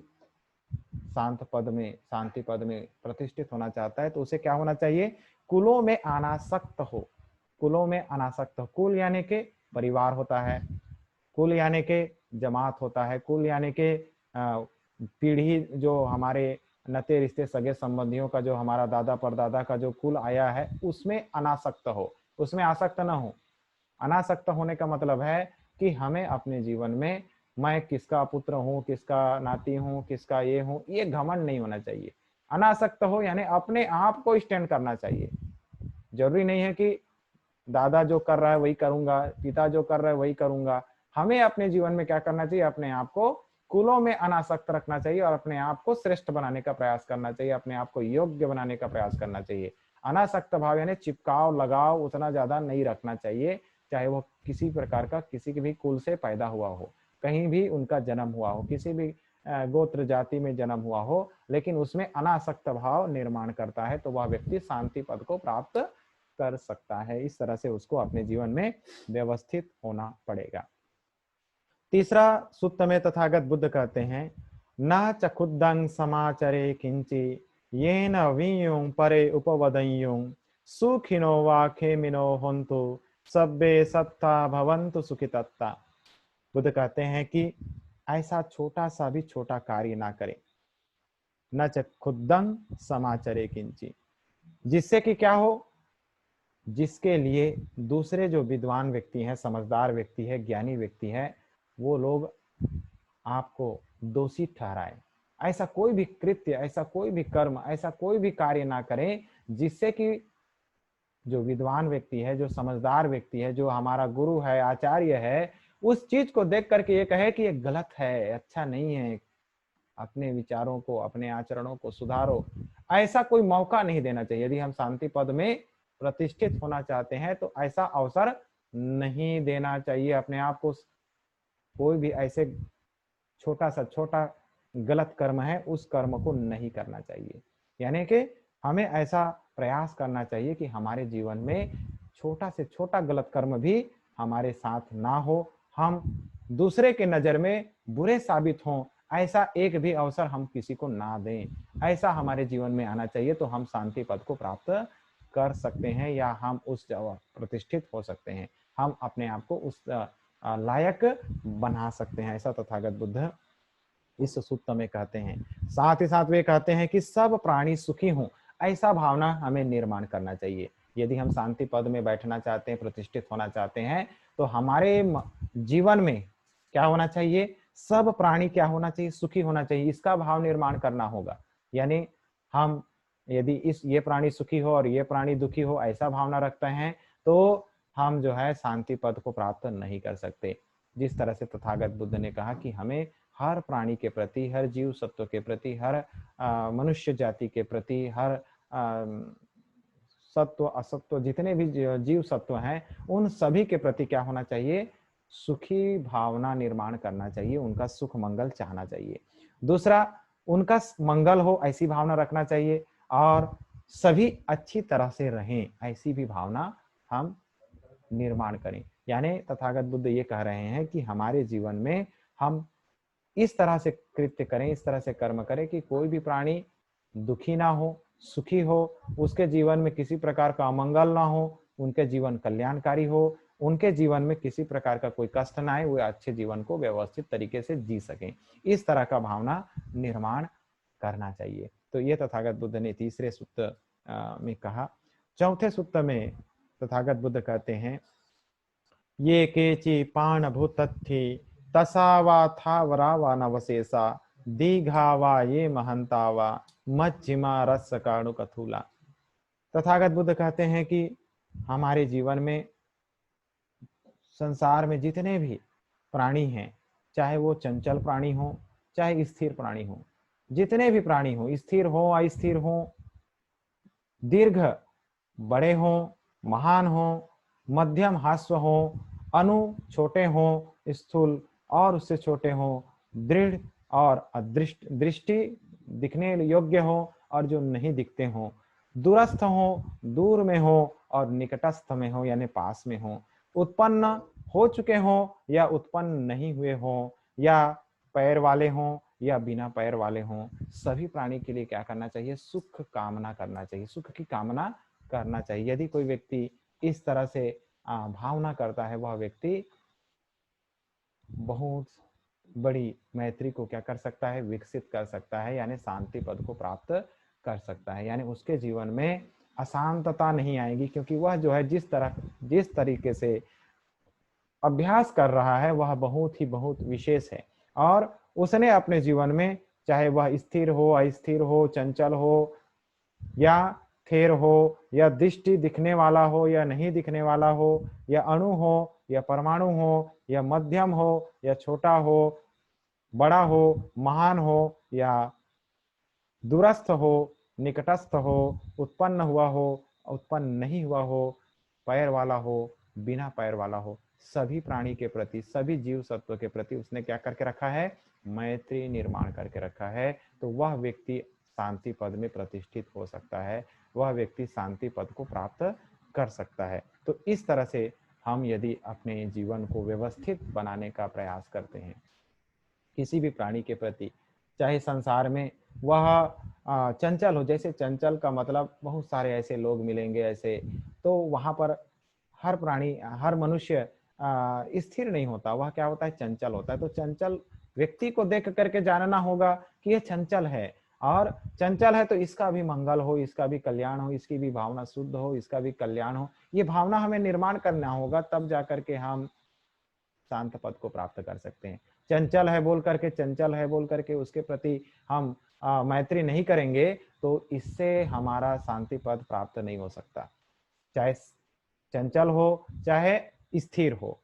A: शांत पद में, शांति पद में प्रतिष्ठित होना चाहता है तो उसे क्या होना चाहिए, कुलों में अनासक्त हो। कुलों में अनासक्त हो, कुल यानी के परिवार होता है, कुल यानी के जमात होता है, कुल यानी के पीढ़ी जो हमारे नाते रिश्ते सगे संबंधियों का जो हमारा दादा परदादा का जो कुल आया है उसमें अनासक्त हो, उसमें आसक्त ना हो। अनासक्त होने का मतलब है कि हमें अपने जीवन में मैं किसका पुत्र हूँ, किसका नाती हूँ, किसका ये हूँ, ये घमंड नहीं होना चाहिए। अनासक्त हो यानी अपने आप को स्टैंड करना चाहिए। जरूरी नहीं है कि दादा जो कर रहा है वही करूंगा, पिता जो कर रहा है वही करूंगा। हमें अपने जीवन में क्या करना चाहिए, अपने आप को कुलों में अनासक्त रखना चाहिए और अपने आप को श्रेष्ठ बनाने का प्रयास करना चाहिए, अपने आप को योग्य बनाने का प्रयास करना चाहिए। अनासक्त भाव यानी चिपकाव लगाव उतना ज्यादा नहीं रखना चाहिए, चाहे वो किसी प्रकार का किसी के भी कुल से पैदा हुआ हो, कहीं भी उनका जन्म हुआ हो, किसी भी गोत्र जाति में जन्म हुआ हो, लेकिन उसमें अनासक्त भाव निर्माण करता है तो वह व्यक्ति शांति पद को प्राप्त कर सकता है। इस तरह से उसको अपने जीवन में व्यवस्थित होना पड़ेगा। तीसरा सूत्र में तथागत बुद्ध कहते हैं, न च खुद्दं समाचरे किंचि येन वीयुं परे उपवदयुं सुखिनो वा खेमिनो होन्तु सब्बे सत्ता भवन्तु सुखितत्ता। बुद्ध कहते हैं कि ऐसा छोटा सा भी छोटा कार्य ना करें, न च खुद्दं समाचरे किंचि, जिससे कि क्या हो, जिसके लिए दूसरे जो विद्वान व्यक्ति हैं, समझदार व्यक्ति है, ज्ञानी व्यक्ति है, वो लोग आपको दोषी ठहराए। ऐसा कोई भी कृत्य, ऐसा कोई भी कर्म, ऐसा कोई भी कार्य ना करें जिससे कि जो विद्वान व्यक्ति है, जो समझदार व्यक्ति है, जो हमारा गुरु है, आचार्य है, उस चीज को देख करके ये कहे कि ये गलत है, अच्छा नहीं है, अपने विचारों को, अपने आचरणों को सुधारो। ऐसा कोई मौका नहीं देना चाहिए। यदि हम शांति पद में प्रतिष्ठित होना चाहते हैं तो ऐसा अवसर नहीं देना चाहिए अपने आप को। कोई भी ऐसे छोटा सा छोटा गलत कर्म है उस कर्म को नहीं करना चाहिए। यानी कि हमें ऐसा प्रयास करना चाहिए कि हमारे जीवन में छोटा से छोटा गलत कर्म भी हमारे साथ ना हो, हम दूसरे के नजर में बुरे साबित हों, ऐसा एक भी अवसर हम किसी को ना दें। ऐसा हमारे जीवन में आना चाहिए तो हम शांति पद को प्राप्त कर सकते हैं या हम उस प्रतिष्ठित हो सकते हैं, हम अपने आप को उस लायक बना सकते हैं। ऐसा तथागत बुद्ध इस सूत्र में कहते हैं। साथ ही साथ वे कहते हैं कि सब प्राणी सुखी हों, ऐसा भावना हमें निर्माण करना चाहिए। यदि हम शांति पद में बैठना चाहते हैं, प्रतिष्ठित होना चाहते हैं, तो हमारे जीवन में क्या होना चाहिए, सब प्राणी क्या होना चाहिए, सुखी होना चाहिए, इसका भाव निर्माण करना होगा। यानी हम यदि इस ये प्राणी सुखी हो और ये प्राणी दुखी हो ऐसा भावना रखते हैं तो हम जो है शांति पद को प्राप्त नहीं कर सकते। जिस तरह से तथागत बुद्ध ने कहा कि हमें हर प्राणी के प्रति, हर जीव सत्व के प्रति, हर मनुष्य जाति के प्रति, हर सत्व असत्व जितने भी जीव सत्व हैं उन सभी के प्रति क्या होना चाहिए, सुखी भावना निर्माण करना चाहिए, उनका सुख मंगल चाहना चाहिए। दूसरा, उनका मंगल हो ऐसी भावना रखना चाहिए और सभी अच्छी तरह से रहें ऐसी भी भावना हम निर्माण करें। यानी तथागत बुद्ध ये कह रहे हैं कि हमारे जीवन में हम इस तरह से कृत्य करें, इस तरह से कर्म करें कि कोई भी प्राणी दुखी ना हो, सुखी हो, उसके जीवन में किसी प्रकार का अमंगल ना हो, उनके जीवन कल्याणकारी हो, उनके जीवन में किसी प्रकार का कोई कष्ट ना आए, वो अच्छे जीवन को व्यवस्थित तरीके से जी सकें। इस तरह का भावना निर्माण करना चाहिए। तो ये तथागत बुद्ध ने तीसरे सूत्र में कहा। चौथे सूत्र में तथागत बुद्ध कहते हैं, ये केचि पाण भूतथि तसा वा था वरा वा नवशेषा दीघा वा ये महंता वा मध्यमा रस काणु कथूला। तथागत बुद्ध कहते हैं कि हमारे जीवन में संसार में जितने भी प्राणी हैं, चाहे वो चंचल प्राणी हो चाहे स्थिर प्राणी हो, जितने भी प्राणी हो, स्थिर हो अस्थिर हो, दीर्घ बड़े हो महान हो, मध्यम हास्व हो, अणु छोटे हो, स्थूल और उससे छोटे हो, दृढ़ और अदृष्ट दृष्टि दिखने योग्य हो और जो नहीं दिखते हो, दूरस्थ हो, दूर में हो और निकटस्थ में हो यानी पास में हो, उत्पन्न हो चुके हो या उत्पन्न नहीं हुए हो, या पैर वाले हो या बिना पैर वाले हो, सभी प्राणी के लिए क्या करना चाहिए, सुख कामना करना चाहिए, सुख की कामना करना चाहिए। यदि कोई व्यक्ति इस तरह से भावना करता है, वह व्यक्ति बहुत बड़ी मैत्री को क्या कर सकता है, विकसित कर सकता है, यानी शांति पद को प्राप्त कर सकता है। यानी उसके जीवन में अशांतता नहीं आएगी, क्योंकि वह जो है जिस तरीके से अभ्यास कर रहा है वह बहुत विशेष है। और उसने अपने जीवन में, चाहे वह स्थिर हो, अस्थिर हो, चंचल हो, या स्थिर हो, या दृष्टि दिखने वाला हो या नहीं दिखने वाला हो, या अणु हो या परमाणु हो, या मध्यम हो या छोटा हो, बड़ा हो, महान हो या दूरस्थ हो, निकटस्थ हो, उत्पन्न हुआ हो, उत्पन्न नहीं हुआ हो, पैर वाला हो, बिना पैर वाला हो, सभी प्राणी के प्रति, सभी जीव सत्व के प्रति उसने क्या करके रखा है, मैत्री निर्माण करके रखा है। तो वह व्यक्ति शांति पद में प्रतिष्ठित हो सकता है, वह व्यक्ति शांति पद को प्राप्त कर सकता है। तो इस तरह से हम यदि अपने जीवन को व्यवस्थित बनाने का प्रयास करते हैं किसी भी प्राणी के प्रति, चाहे संसार में वह चंचल हो, जैसे चंचल का मतलब बहुत सारे ऐसे लोग मिलेंगे ऐसे, तो वहां पर हर प्राणी, हर मनुष्य स्थिर नहीं होता, वह क्या होता है, चंचल होता है। तो चंचल व्यक्ति को देख करके जानना होगा कि ये चंचल है, और चंचल है तो इसका भी मंगल हो, इसका भी कल्याण हो, इसकी भी भावना शुद्ध हो, इसका भी कल्याण हो, ये भावना हमें निर्माण करना होगा, तब जाकर के हम शांत पद को प्राप्त कर सकते हैं। चंचल है बोल करके, चंचल है बोल करके उसके प्रति हम मैत्री नहीं करेंगे तो इससे हमारा शांति पद प्राप्त नहीं हो सकता। चाहे चंचल हो, चाहे स्थिर हो,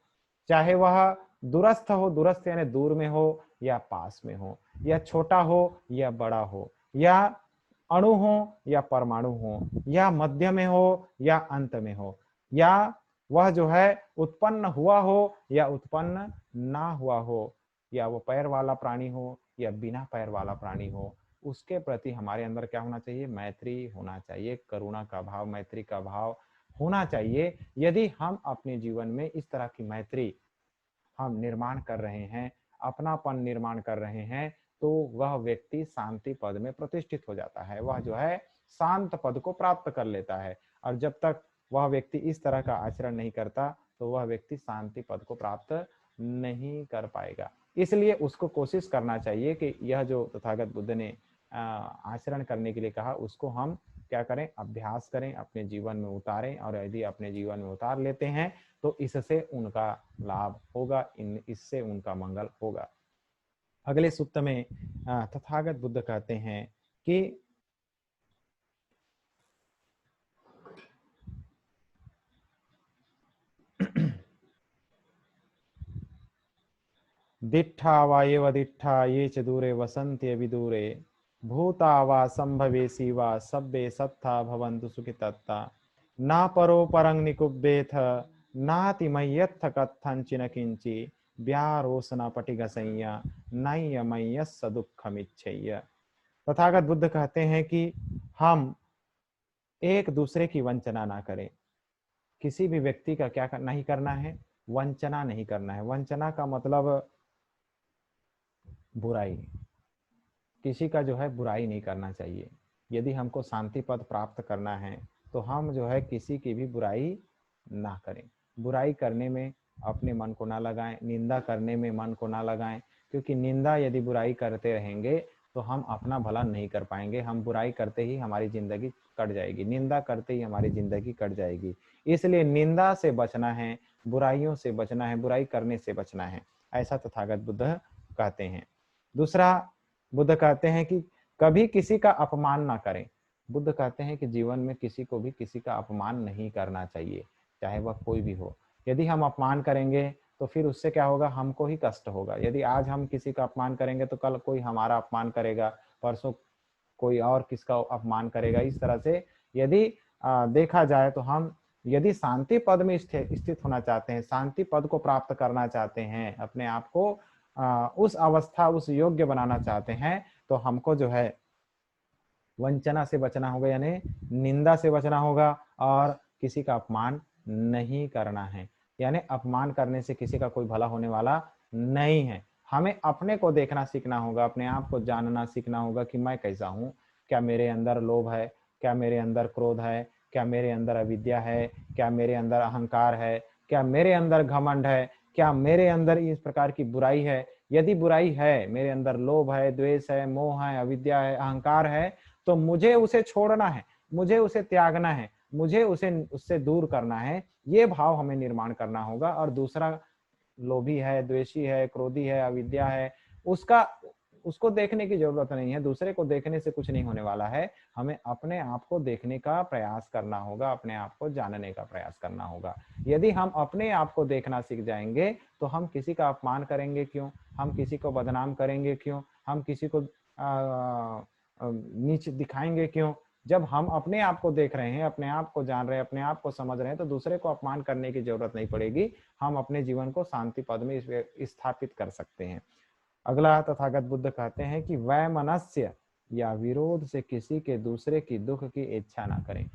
A: चाहे वह दूरस्थ हो, दूरस्थ यानी दूर में हो या पास में हो, या छोटा हो या बड़ा हो, या अणु हो या परमाणु हो, या मध्य में हो या अंत में हो, या वह जो है उत्पन्न हुआ हो या उत्पन्न ना हुआ हो, या वो पैर वाला प्राणी हो या बिना पैर वाला प्राणी हो, उसके प्रति हमारे अंदर क्या होना चाहिए, मैत्री होना चाहिए, करुणा का भाव, मैत्री का भाव होना चाहिए। यदि हम अपने जीवन में इस तरह की मैत्री हम निर्माण कर रहे हैं, अपनापन निर्माण कर रहे हैं, तो वह व्यक्ति शांति पद में प्रतिष्ठित हो जाता है, वह जो है शांत पद को प्राप्त कर लेता है। और जब तक वह व्यक्ति इस तरह का आचरण नहीं करता तो वह व्यक्ति शांति पद को प्राप्त नहीं कर पाएगा। इसलिए उसको कोशिश करना चाहिए कि यह जो तथागत बुद्ध ने आचरण करने के लिए कहा उसको हम क्या करें, अभ्यास करें, अपने जीवन में उतारें, और यदि अपने जीवन में उतार लेते हैं तो इससे उनका लाभ होगा, इससे उनका मंगल होगा। अगले सूक्त में तथागत बुद्ध कहते हैं कि दिट्ठा वा एव दिट्ठा ये च दूरे वसन्ति अविदूरे भूता वा संभवेसी वा सब्बे सत्था भवन्तु सुखितत्ता ना परो परं निकुब्बेथ नाति मय्यत्थ कथंचिन किंचि व्यारोसना पटिगसंया नय्य मय्यस्स दुःखमिच्छय्य। तथागत बुद्ध कहते हैं कि हम एक दूसरे की वंचना ना करें, किसी भी व्यक्ति का क्या नहीं करना है, वंचना नहीं करना है। वंचना का मतलब बुराई, किसी का जो है बुराई नहीं करना चाहिए। यदि हमको शांति पद प्राप्त करना है तो हम जो है किसी की भी बुराई ना करें, बुराई करने में अपने मन को ना लगाएं, निंदा करने में मन को ना लगाएं, क्योंकि निंदा यदि बुराई करते रहेंगे तो हम अपना भला नहीं कर पाएंगे, हम बुराई करते ही हमारी जिंदगी कट जाएगी, निंदा करते ही हमारी जिंदगी कट जाएगी। इसलिए निंदा से बचना है, बुराइयों से बचना है, बुराई करने से बचना है, ऐसा तथागत बुद्ध कहते हैं। दूसरा, बुद्ध कहते हैं कि कभी किसी का अपमान ना करें। बुद्ध कहते हैं कि जीवन में किसी को भी किसी का अपमान नहीं करना चाहिए, चाहे वह कोई भी हो। यदि हम अपमान करेंगे तो फिर उससे क्या होगा, हमको ही कष्ट होगा। यदि आज हम किसी का अपमान करेंगे तो कल कोई हमारा अपमान करेगा, परसों कोई और किसका अपमान करेगा। इस तरह से यदि देखा जाए तो हम यदि शांति पद में स्थित होना चाहते हैं, शांति पद को प्राप्त करना चाहते हैं, अपने आप को उस अवस्था, उस योग्य बनाना चाहते हैं, तो हमको जो है वंचना से बचना होगा, यानी निंदा से बचना होगा, और किसी का अपमान नहीं करना है। यानी अपमान करने से किसी का कोई भला होने वाला नहीं है। हमें अपने को देखना सीखना होगा, अपने आप को जानना सीखना होगा कि मैं कैसा हूँ, क्या मेरे अंदर लोभ है, क्या मेरे अंदर क्रोध है, क्या मेरे अंदर अविद्या है, क्या मेरे अंदर अहंकार है, क्या मेरे अंदर घमंड है, क्या मेरे अंदर इस प्रकार की बुराई है, यदि बुराई है, मेरे अंदर लोभ है, द्वेष है, मोह है, अविद्या है, अहंकार है, तो मुझे उसे छोड़ना है, मुझे उसे त्यागना है, मुझे उसे उससे दूर करना है। ये भाव हमें निर्माण करना होगा। और दूसरा लोभी है, द्वेषी है, क्रोधी है, अविद्या है, उसका उसको देखने की जरूरत नहीं है। दूसरे को देखने से कुछ नहीं होने वाला है। हमें अपने आप को देखने का प्रयास करना होगा, अपने आप को जानने का प्रयास करना होगा। यदि हम अपने आप को देखना सीख जाएंगे तो हम किसी का अपमान करेंगे क्यों, हम किसी को बदनाम करेंगे क्यों, हम किसी को नीच दिखाएंगे क्यों। जब हम अपने आप को देख रहे हैं, अपने आप को जान रहे हैं, अपने आप को समझ रहे हैं, तो दूसरे को अपमान करने की जरूरत नहीं पड़ेगी। हम अपने जीवन को शांति पद में स्थापित कर सकते हैं। अगला तथागत बुद्ध कहते हैं कि वैमनस्य या विरोध से किसी के दूसरे की दुख की इच्छा ना करें।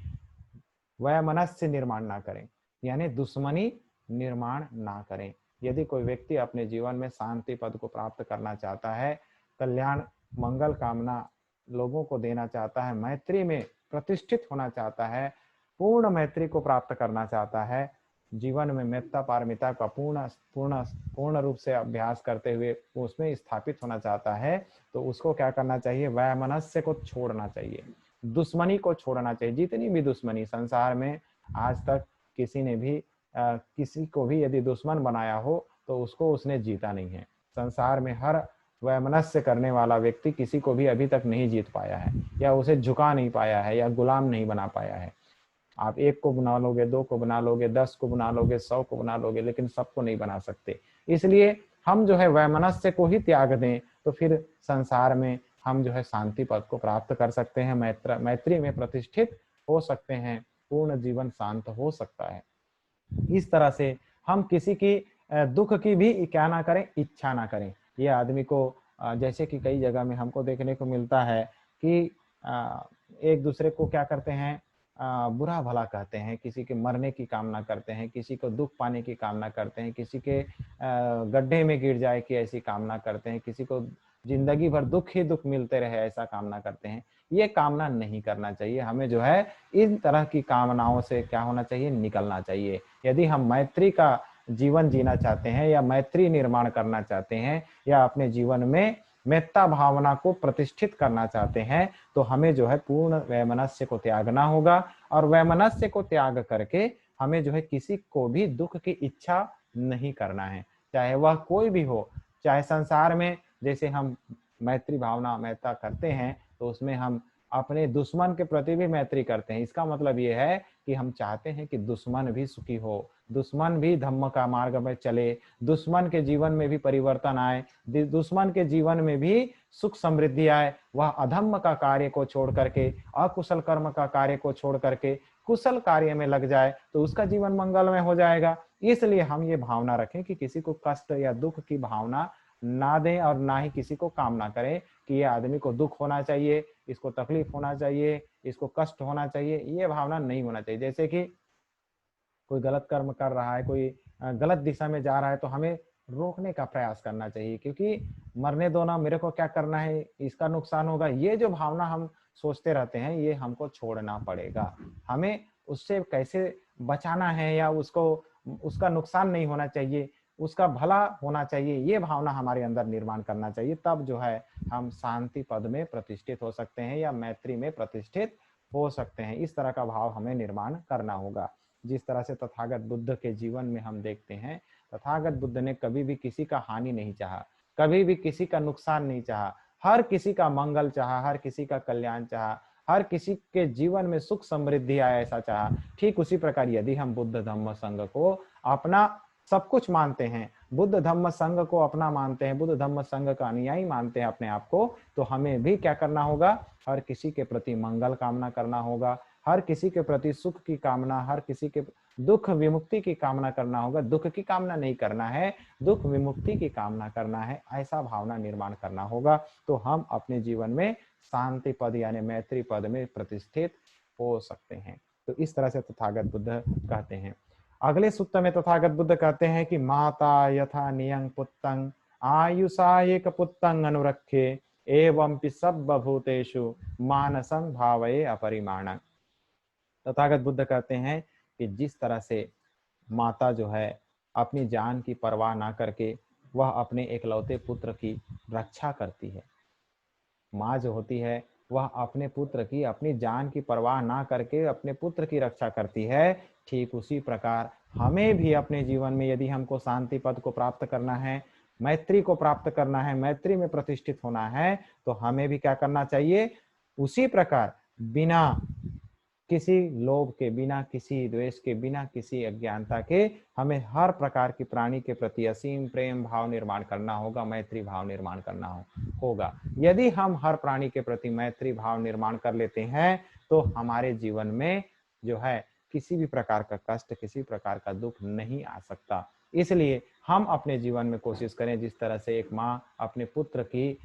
A: वैमनस्य निर्माण ना करें, यानी दुश्मनी निर्माण ना करें। यदि कोई व्यक्ति अपने जीवन में शांति पद को प्राप्त करना चाहता है, कल्याण मंगल कामना लोगों को देना चाहता है, मैत्री में प्रतिष्ठित होना चाहता है, पूर्ण मैत्री को प्राप्त करना चाहता है, जीवन में मेत्ता पारमिता का पूर्ण पूर्ण पूर्ण रूप से अभ्यास करते हुए उसमें स्थापित होना चाहता है, तो उसको क्या करना चाहिए? वैमनस्य को छोड़ना चाहिए, दुश्मनी को छोड़ना चाहिए। जितनी भी दुश्मनी संसार में आज तक किसी ने भी किसी को भी यदि दुश्मन बनाया हो तो उसको उसने जीता नहीं है। संसार में हर वैमनस्य करने वाला व्यक्ति किसी को भी अभी तक नहीं जीत पाया है, या उसे झुका नहीं पाया है, या गुलाम नहीं बना पाया है। आप एक को बना लोगे, दो को बना लोगे, 10 को बना लोगे, 100 को बना लोगे, लेकिन सबको नहीं बना सकते। इसलिए हम जो है वैमनस्य को ही त्याग दें, तो फिर संसार में हम जो है शांति पद को प्राप्त कर सकते हैं, मैत्री में प्रतिष्ठित हो सकते हैं, पूर्ण जीवन शांत हो सकता है। इस तरह से हम किसी की दुख की भी क्या ना करें, इच्छा ना करें। ये आदमी को जैसे कि कई जगह में हमको देखने को मिलता है कि एक दूसरे को क्या करते हैं, बुरा भला कहते हैं, किसी के मरने की कामना करते हैं, किसी को दुख पाने की कामना करते हैं, किसी के गड्ढे में गिर जाए कि ऐसी कामना करते हैं, किसी को जिंदगी भर दुख ही दुख मिलते रहे ऐसा कामना करते हैं। ये कामना नहीं करना चाहिए। हमें जो है इन तरह की कामनाओं से क्या होना चाहिए, निकलना चाहिए। यदि हम मैत्री का जीवन जीना चाहते हैं, या मैत्री निर्माण करना चाहते हैं, या अपने जीवन में मेत्ता भावना को प्रतिष्ठित करना चाहते हैं, तो हमें जो है पूर्ण वैमनस्य को त्यागना होगा। और वैमनस्य को त्याग करके हमें जो है किसी को भी दुख की इच्छा नहीं करना है, चाहे वह कोई भी हो। चाहे संसार में जैसे हम मैत्री भावना मेत्ता करते हैं, तो उसमें हम अपने दुश्मन के प्रति भी मैत्री करते हैं। इसका मतलब ये है कि हम चाहते हैं कि दुश्मन भी सुखी हो, दुश्मन भी धम्म का मार्ग में चले, दुश्मन के जीवन में भी परिवर्तन आए, दुश्मन के जीवन में भी सुख समृद्धि आए। वह अधम्म का कार्य को छोड़ करके, अकुशल कर्म का कार्य को छोड़ करके कुशल कार्य में लग जाए, तो उसका जीवन मंगलमय हो जाएगा। इसलिए हम ये भावना रखें कि किसी को कष्ट या दुख की भावना ना दें, और ना ही किसी को कामना करें कि ये आदमी को दुख होना चाहिए, इसको तकलीफ होना चाहिए, इसको कष्ट होना चाहिए। ये भावना नहीं होना चाहिए। जैसे कि कोई गलत कर्म कर रहा है, कोई गलत दिशा में जा रहा है, तो हमें रोकने का प्रयास करना चाहिए, क्योंकि मरने दो ना, मेरे को क्या करना है, इसका नुकसान होगा। ये जो भावना हम सोचते रहते हैं, ये हमको छोड़ना पड़ेगा। हमें उससे कैसे बचाना है, या उसको उसका नुकसान नहीं होना चाहिए, उसका भला होना चाहिए, ये भावना हमारे अंदर निर्माण करना चाहिए। तब जो है हम शांति पद में प्रतिष्ठित हो सकते हैं, या मैत्री में प्रतिष्ठित हो सकते हैं। इस तरह का भाव हमें निर्माण करना होगा। जिस तरह से तथागत बुद्ध के जीवन में हम देखते हैं, तथागत बुद्ध ने कभी भी किसी का हानि नहीं चाहा, कभी भी किसी का नुकसान नहीं चाहा, हर किसी का मंगल चाहा, हर किसी का कल्याण चाहा, हर किसी के जीवन में सुख समृद्धि आए ऐसा चाहा। ठीक उसी प्रकार यदि हम बुद्ध धम्म संघ को अपना सब कुछ मानते हैं, बुद्ध धम्म संघ को अपना मानते हैं, बुद्ध धम्म संघ का अनुयायी मानते हैं अपने आप को, तो हमें भी क्या करना होगा, हर किसी के प्रति मंगल कामना करना होगा, हर किसी के प्रति सुख की कामना, हर किसी के दुख विमुक्ति की कामना करना होगा। दुख की कामना नहीं करना है, दुख विमुक्ति की कामना करना है, ऐसा भावना निर्माण करना होगा। तो हम अपने जीवन में शांति पद यानी मैत्री पद में प्रतिष्ठित हो सकते हैं। तो इस तरह से तथागत बुद्ध कहते हैं। अगले सूत्र में तथागत बुद्ध कहते हैं कि माता यथा नियंग पुत्तंग आयुषा एक पुत्तंग अनुरखे एवं सब भूतेषु मानसं भावये अपरिमाण। तथागत बुद्ध कहते हैं कि जिस तरह से माता जो है अपनी जान की परवाह ना करके वह अपने एकलौते पुत्र की रक्षा करती है। माँ जो होती है वह अपने पुत्र की, अपनी जान की परवाह ना करके अपने पुत्र की रक्षा करती है। ठीक उसी प्रकार हमें भी अपने जीवन में यदि हमको शांति पद को प्राप्त करना है, मैत्री को प्राप्त करना है, मैत्री में प्रतिष्ठित होना है, तो हमें भी क्या करना चाहिए, उसी प्रकार बिना किसी लोभ के, बिना किसी द्वेष के, बिना किसी अज्ञानता के हमें हर प्रकार की प्राणी के प्रति असीम प्रेम भाव निर्माण करना होगा, मैत्री भाव निर्माण करना होगा। यदि हम हर प्राणी के प्रति मैत्री भाव निर्माण कर लेते हैं तो हमारे जीवन में जो है किसी भी प्रकार का कष्ट, किसी प्रकार का दुख नहीं आ सकता। इसलिए हम अपने जीवन में कोशिश करें, जिस तरह से एक माँ अपने पुत्र की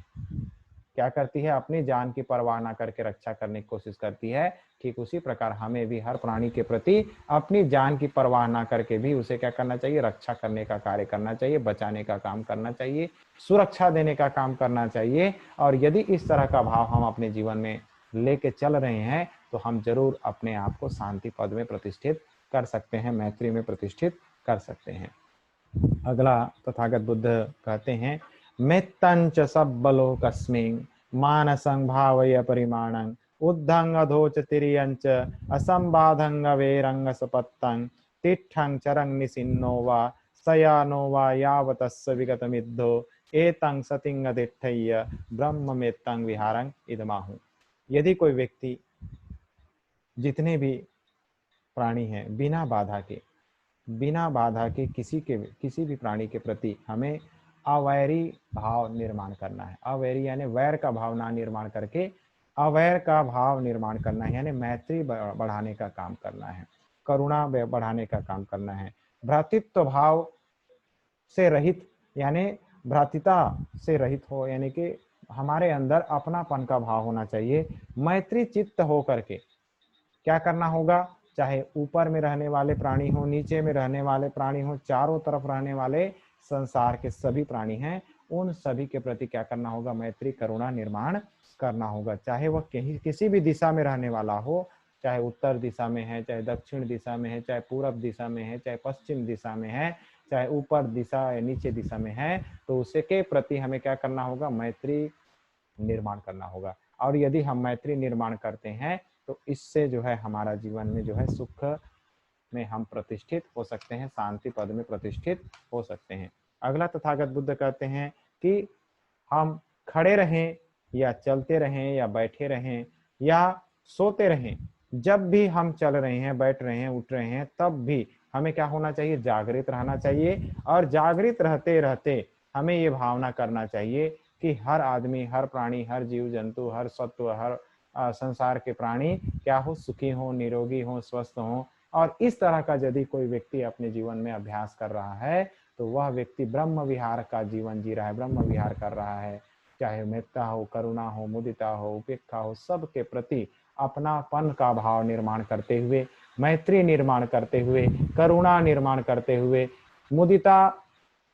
A: क्या करती है, अपनी जान की परवाह ना करके रक्षा करने की कोशिश करती है, ठीक उसी प्रकार हमें भी हर प्राणी के प्रति अपनी जान की परवाह ना करके भी उसे क्या करना चाहिए, रक्षा करने का कार्य करना चाहिए, बचाने का काम करना चाहिए, सुरक्षा देने का काम करना चाहिए। और यदि इस तरह का भाव हम अपने जीवन में लेके चल रहे हैं तो हम जरूर अपने आप को शांति पद में प्रतिष्ठित कर सकते हैं, मैत्री में प्रतिष्ठित कर सकते हैं। अगला तथागत बुद्ध कहते हैं, मेत्तंच सब्बलोकस्मिन् मानसं भावय परिमाणं उद्धं अधोच तिर्यंच असंबाधं अवेरंग सपत्तं तिष्ठं चरं निसिन्नो वा सयानो वा यावतस्य विगतमिद्धो एतं सतिं अधिष्ठय्य ब्रह्ममेत्तं विहारं इदमाहु। यदि कोई व्यक्ति, जितने भी प्राणी हैं, बिना बाधा के किसी भी प्राणी के प्रति हमें अवैरी भाव निर्माण करना है। अवैरी यानी वैर का भाव ना निर्माण करके अवैर का भाव निर्माण करना है, यानी मैत्री बढ़ाने का काम करना है, करुणा बढ़ाने का काम करना है, भ्रातृत्व भाव से रहित, यानी भ्रातृता से रहित हो, यानी कि हमारे अंदर अपनापन का भाव होना चाहिए। मैत्री चित्त हो करके क्या करना होगा, चाहे ऊपर में रहने वाले प्राणी हो, नीचे में रहने वाले प्राणी हो, चारों तरफ रहने वाले संसार के सभी प्राणी हैं, उन सभी के प्रति क्या करना होगा, मैत्री करुणा निर्माण करना होगा। चाहे वह कहीं किसी भी दिशा में रहने वाला हो, चाहे उत्तर दिशा में है, चाहे दक्षिण दिशा में है, चाहे पूरब दिशा में है, चाहे पश्चिम दिशा में है, चाहे ऊपर दिशा या नीचे दिशा में है, तो उसे के प्रति हमें क्या करना होगा, मैत्री निर्माण करना होगा। और यदि हम मैत्री निर्माण करते हैं तो इससे जो है हमारा जीवन में जो है सुख में हम प्रतिष्ठित हो सकते हैं, शांति पद में प्रतिष्ठित हो सकते हैं। अगला तथागत बुद्ध कहते हैं कि हम खड़े रहें या चलते रहें या बैठे रहें या सोते रहें, जब भी हम चल रहे हैं, बैठ रहे हैं, उठ रहे हैं, तब भी हमें क्या होना चाहिए, जागृत रहना चाहिए। और जागृत रहते रहते हमें ये भावना करना चाहिए कि हर आदमी, हर प्राणी, हर जीव जंतु, हर सत्व, हर संसार के प्राणी क्या हो, सुखी हो, निरोगी हो, स्वस्थ हो। और इस तरह का यदि कोई व्यक्ति अपने जीवन में अभ्यास कर रहा है तो वह व्यक्ति ब्रह्म विहार का जीवन जी रहा है, ब्रह्म विहार कर रहा है। चाहे मेत्ता हो, करुणा हो, मुदिता हो, उपेक्षा हो, सबके प्रति अपनापन का भाव निर्माण करते हुए, मैत्री निर्माण करते हुए, करुणा निर्माण करते हुए, मुदिता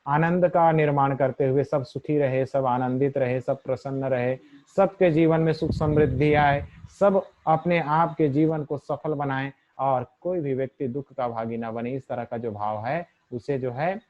A: आनंद का निर्माण करते हुए, सब सुखी रहे, सब आनंदित रहे, सब प्रसन्न रहे, सबके जीवन में सुख समृद्धि आए, सब अपने आप के जीवन को सफल बनाए और कोई भी व्यक्ति दुख का भागी ना बने। इस तरह का जो भाव है उसे जो है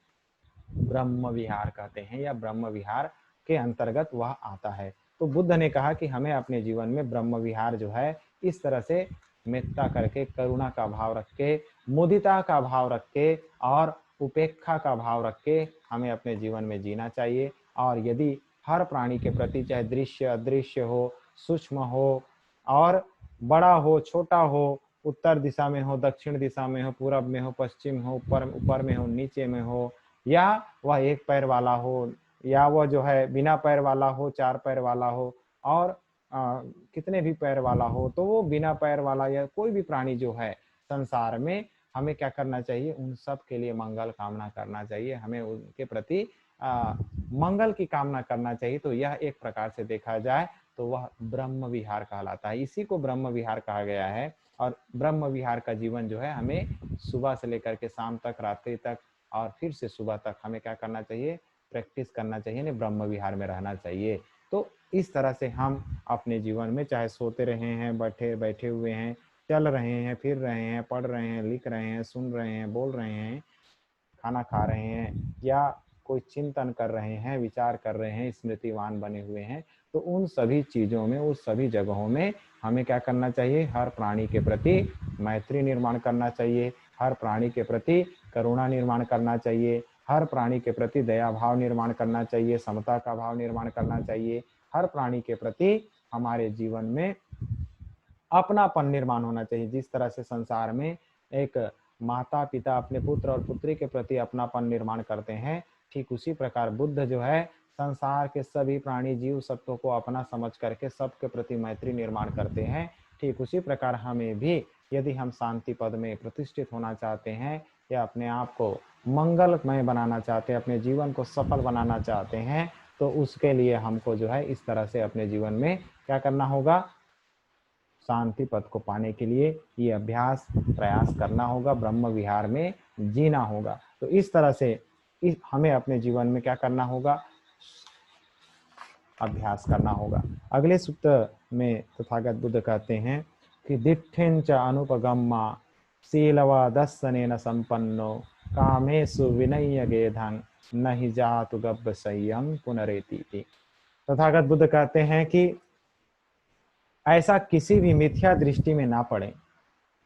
A: ब्रह्म विहार कहते हैं, या ब्रह्म विहार के अंतर्गत वह आता है। तो बुद्ध ने कहा कि हमें अपने जीवन में ब्रह्म विहार जो है इस तरह से मेत्ता करके, करुणा का भाव रख के, मुदिता का भाव रख के और उपेक्षा का भाव रख के हमें अपने जीवन में जीना चाहिए। और यदि हर प्राणी के प्रति, चाहे दृश्य अदृश्य हो, सूक्ष्म हो और बड़ा हो, छोटा हो, उत्तर दिशा में हो, दक्षिण दिशा में हो, पूरब में हो, पश्चिम हो, ऊपर में हो, नीचे में हो, या वह एक पैर वाला हो, या वह जो है बिना पैर वाला हो, चार पैर वाला हो, और कितने भी पैर वाला हो, तो वो बिना पैर वाला या कोई भी प्राणी जो है संसार में, हमें क्या करना चाहिए, उन सब के लिए मंगल कामना करना चाहिए, हमें उनके प्रति मंगल की कामना करना चाहिए। तो यह एक प्रकार से देखा जाए तो वह ब्रह्म विहार कहलाता है, इसी को ब्रह्म विहार कहा गया है। और ब्रह्म विहार का जीवन जो है हमें सुबह से लेकर के शाम तक, रात्रि तक और फिर से सुबह तक हमें क्या करना चाहिए, प्रैक्टिस करना चाहिए, नहीं ब्रह्म विहार में रहना चाहिए। तो इस तरह से हम अपने जीवन में चाहे सोते रहे हैं, बैठे हुए हैं, चल रहे हैं, फिर रहे हैं, पढ़ रहे हैं, लिख रहे हैं, सुन रहे हैं, बोल रहे हैं, खाना खा रहे हैं, या कोई चिंतन कर रहे हैं, विचार कर रहे हैं, स्मृतिवान बने हुए हैं, तो उन सभी चीज़ों में, उस सभी जगहों में हमें क्या करना चाहिए? हर प्राणी के प्रति मैत्री निर्माण करना चाहिए, हर प्राणी के प्रति करुणा निर्माण करना चाहिए, हर प्राणी के प्रति दया भाव निर्माण करना चाहिए, समता का भाव निर्माण करना चाहिए, हर प्राणी के प्रति हमारे जीवन में अपनापन निर्माण होना चाहिए। जिस तरह से संसार में एक माता पिता अपने पुत्र और पुत्री के प्रति अपनापन निर्माण करते हैं, ठीक उसी प्रकार बुद्ध जो है संसार के सभी प्राणी जीव सत्वों को अपना समझ करके सबके प्रति मैत्री निर्माण करते हैं। ठीक उसी प्रकार हमें भी, यदि हम शांति पद में प्रतिष्ठित होना चाहते हैं या अपने आप को मंगलमय बनाना चाहते हैं, अपने जीवन को सफल बनाना चाहते हैं, तो उसके लिए हमको जो है इस तरह से अपने जीवन में क्या करना होगा? शांति पद को पाने के लिए ये अभ्यास प्रयास करना होगा, ब्रह्म विहार में जीना होगा। तो इस तरह से हमें अपने जीवन में क्या करना होगा? अभ्यास करना होगा। अगले सूत्र में तथागत बुद्ध कहते हैं कि दिट्ठिंच अनुपगम्मा शीलवा दर्शनेन संपन्नो कामेषु विनय्य गेधं न हि जातु गब्ब संयम पुनरेति। तथागत बुद्ध कहते हैं कि ऐसा किसी भी मिथ्या दृष्टि में ना पड़े।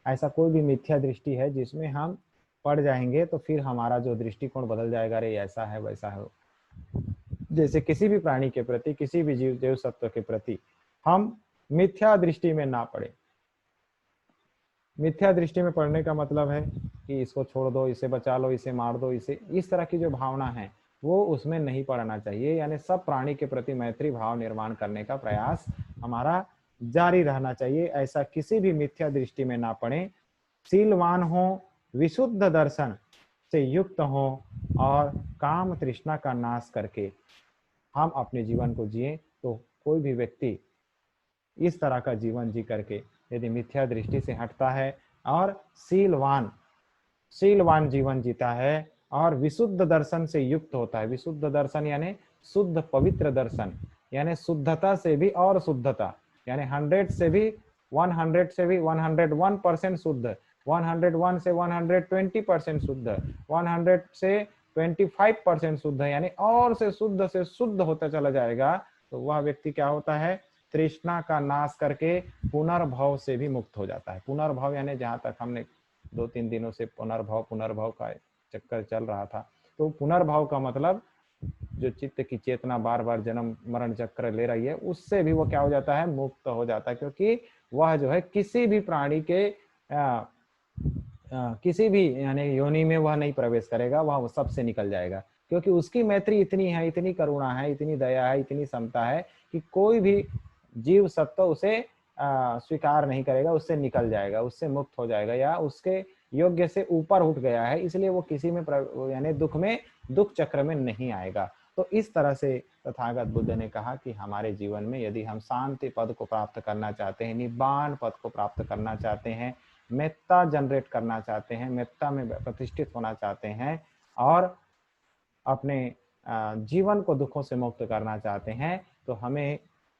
A: ऐसा कोई भी मिथ्या दृष्टि है जिसमें हम पड़ जाएंगे तो फिर हमारा जो दृष्टिकोण बदल जाएगा, अरे ऐसा है वैसा है। जैसे किसी भी प्राणी के प्रति, किसी भी जीव सत्व के प्रति हम मिथ्या दृष्टि में ना पड़े। मिथ्या दृष्टि में पड़ने का मतलब है कि इसको छोड़ दो, इसे बचा लो, इसे मार दो, इसे, इस तरह की जो भावना है वो उसमें नहीं पड़ना चाहिए। यानी सब प्राणी के प्रति मैत्री भाव निर्माण करने का प्रयास हमारा जारी रहना चाहिए। ऐसा किसी भी मिथ्या दृष्टि में ना पड़े, शीलवान हो, विशुद्ध दर्शन से युक्त हो और काम तृष्णा का नाश करके हम अपने जीवन को जिए। तो कोई भी व्यक्ति इस तरह का जीवन जी करके यदि मिथ्या दृष्टि से हटता है और शीलवान जीवन जीता है और विशुद्ध दर्शन से युक्त होता है। विशुद्ध दर्शन यानी शुद्ध पवित्र दर्शन, यानी शुद्धता से भी और शुद्धता, यानी 100 से भी 100 से भी 101% शुद्ध, 101 से 120% शुद्ध, 100 से 25% शुद्ध, यानी और से शुद्ध होता चला जाएगा। तो वह व्यक्ति क्या होता है? तृष्णा का नाश करके पुनर्भव से भी मुक्त हो जाता है। पुनर्भव यानी जहां तक हमने 2-3 दिनों से पुनर्भव का चक्कर चल रहा था, तो पुनर्भव का मतलब जो चित्त की चेतना बार बार जन्म मरण चक्र ले रही है, उससे भी वो क्या हो जाता है? मुक्त हो जाता है। क्योंकि वह जो है किसी भी प्राणी के किसी भी यानी योनि में वह नहीं प्रवेश करेगा, वह सबसे निकल जाएगा। क्योंकि उसकी मैत्री इतनी है, इतनी करुणा है, इतनी दया है, इतनी समता है कि कोई भी जीव सत्व उसे स्वीकार नहीं करेगा, उससे निकल जाएगा, उससे मुक्त हो जाएगा या उसके योग्य से ऊपर उठ गया है, इसलिए वो किसी में यानी दुख चक्र में नहीं आएगा। तो इस तरह से तथागत बुद्ध ने कहा कि हमारे जीवन में यदि हम शांति पद को प्राप्त करना चाहते हैं, निब्बान पद को प्राप्त करना चाहते हैं, मेत्ता जनरेट करना चाहते हैं, मेत्ता में प्रतिष्ठित होना चाहते हैं और अपने जीवन को दुखों से मुक्त करना चाहते हैं, तो हमें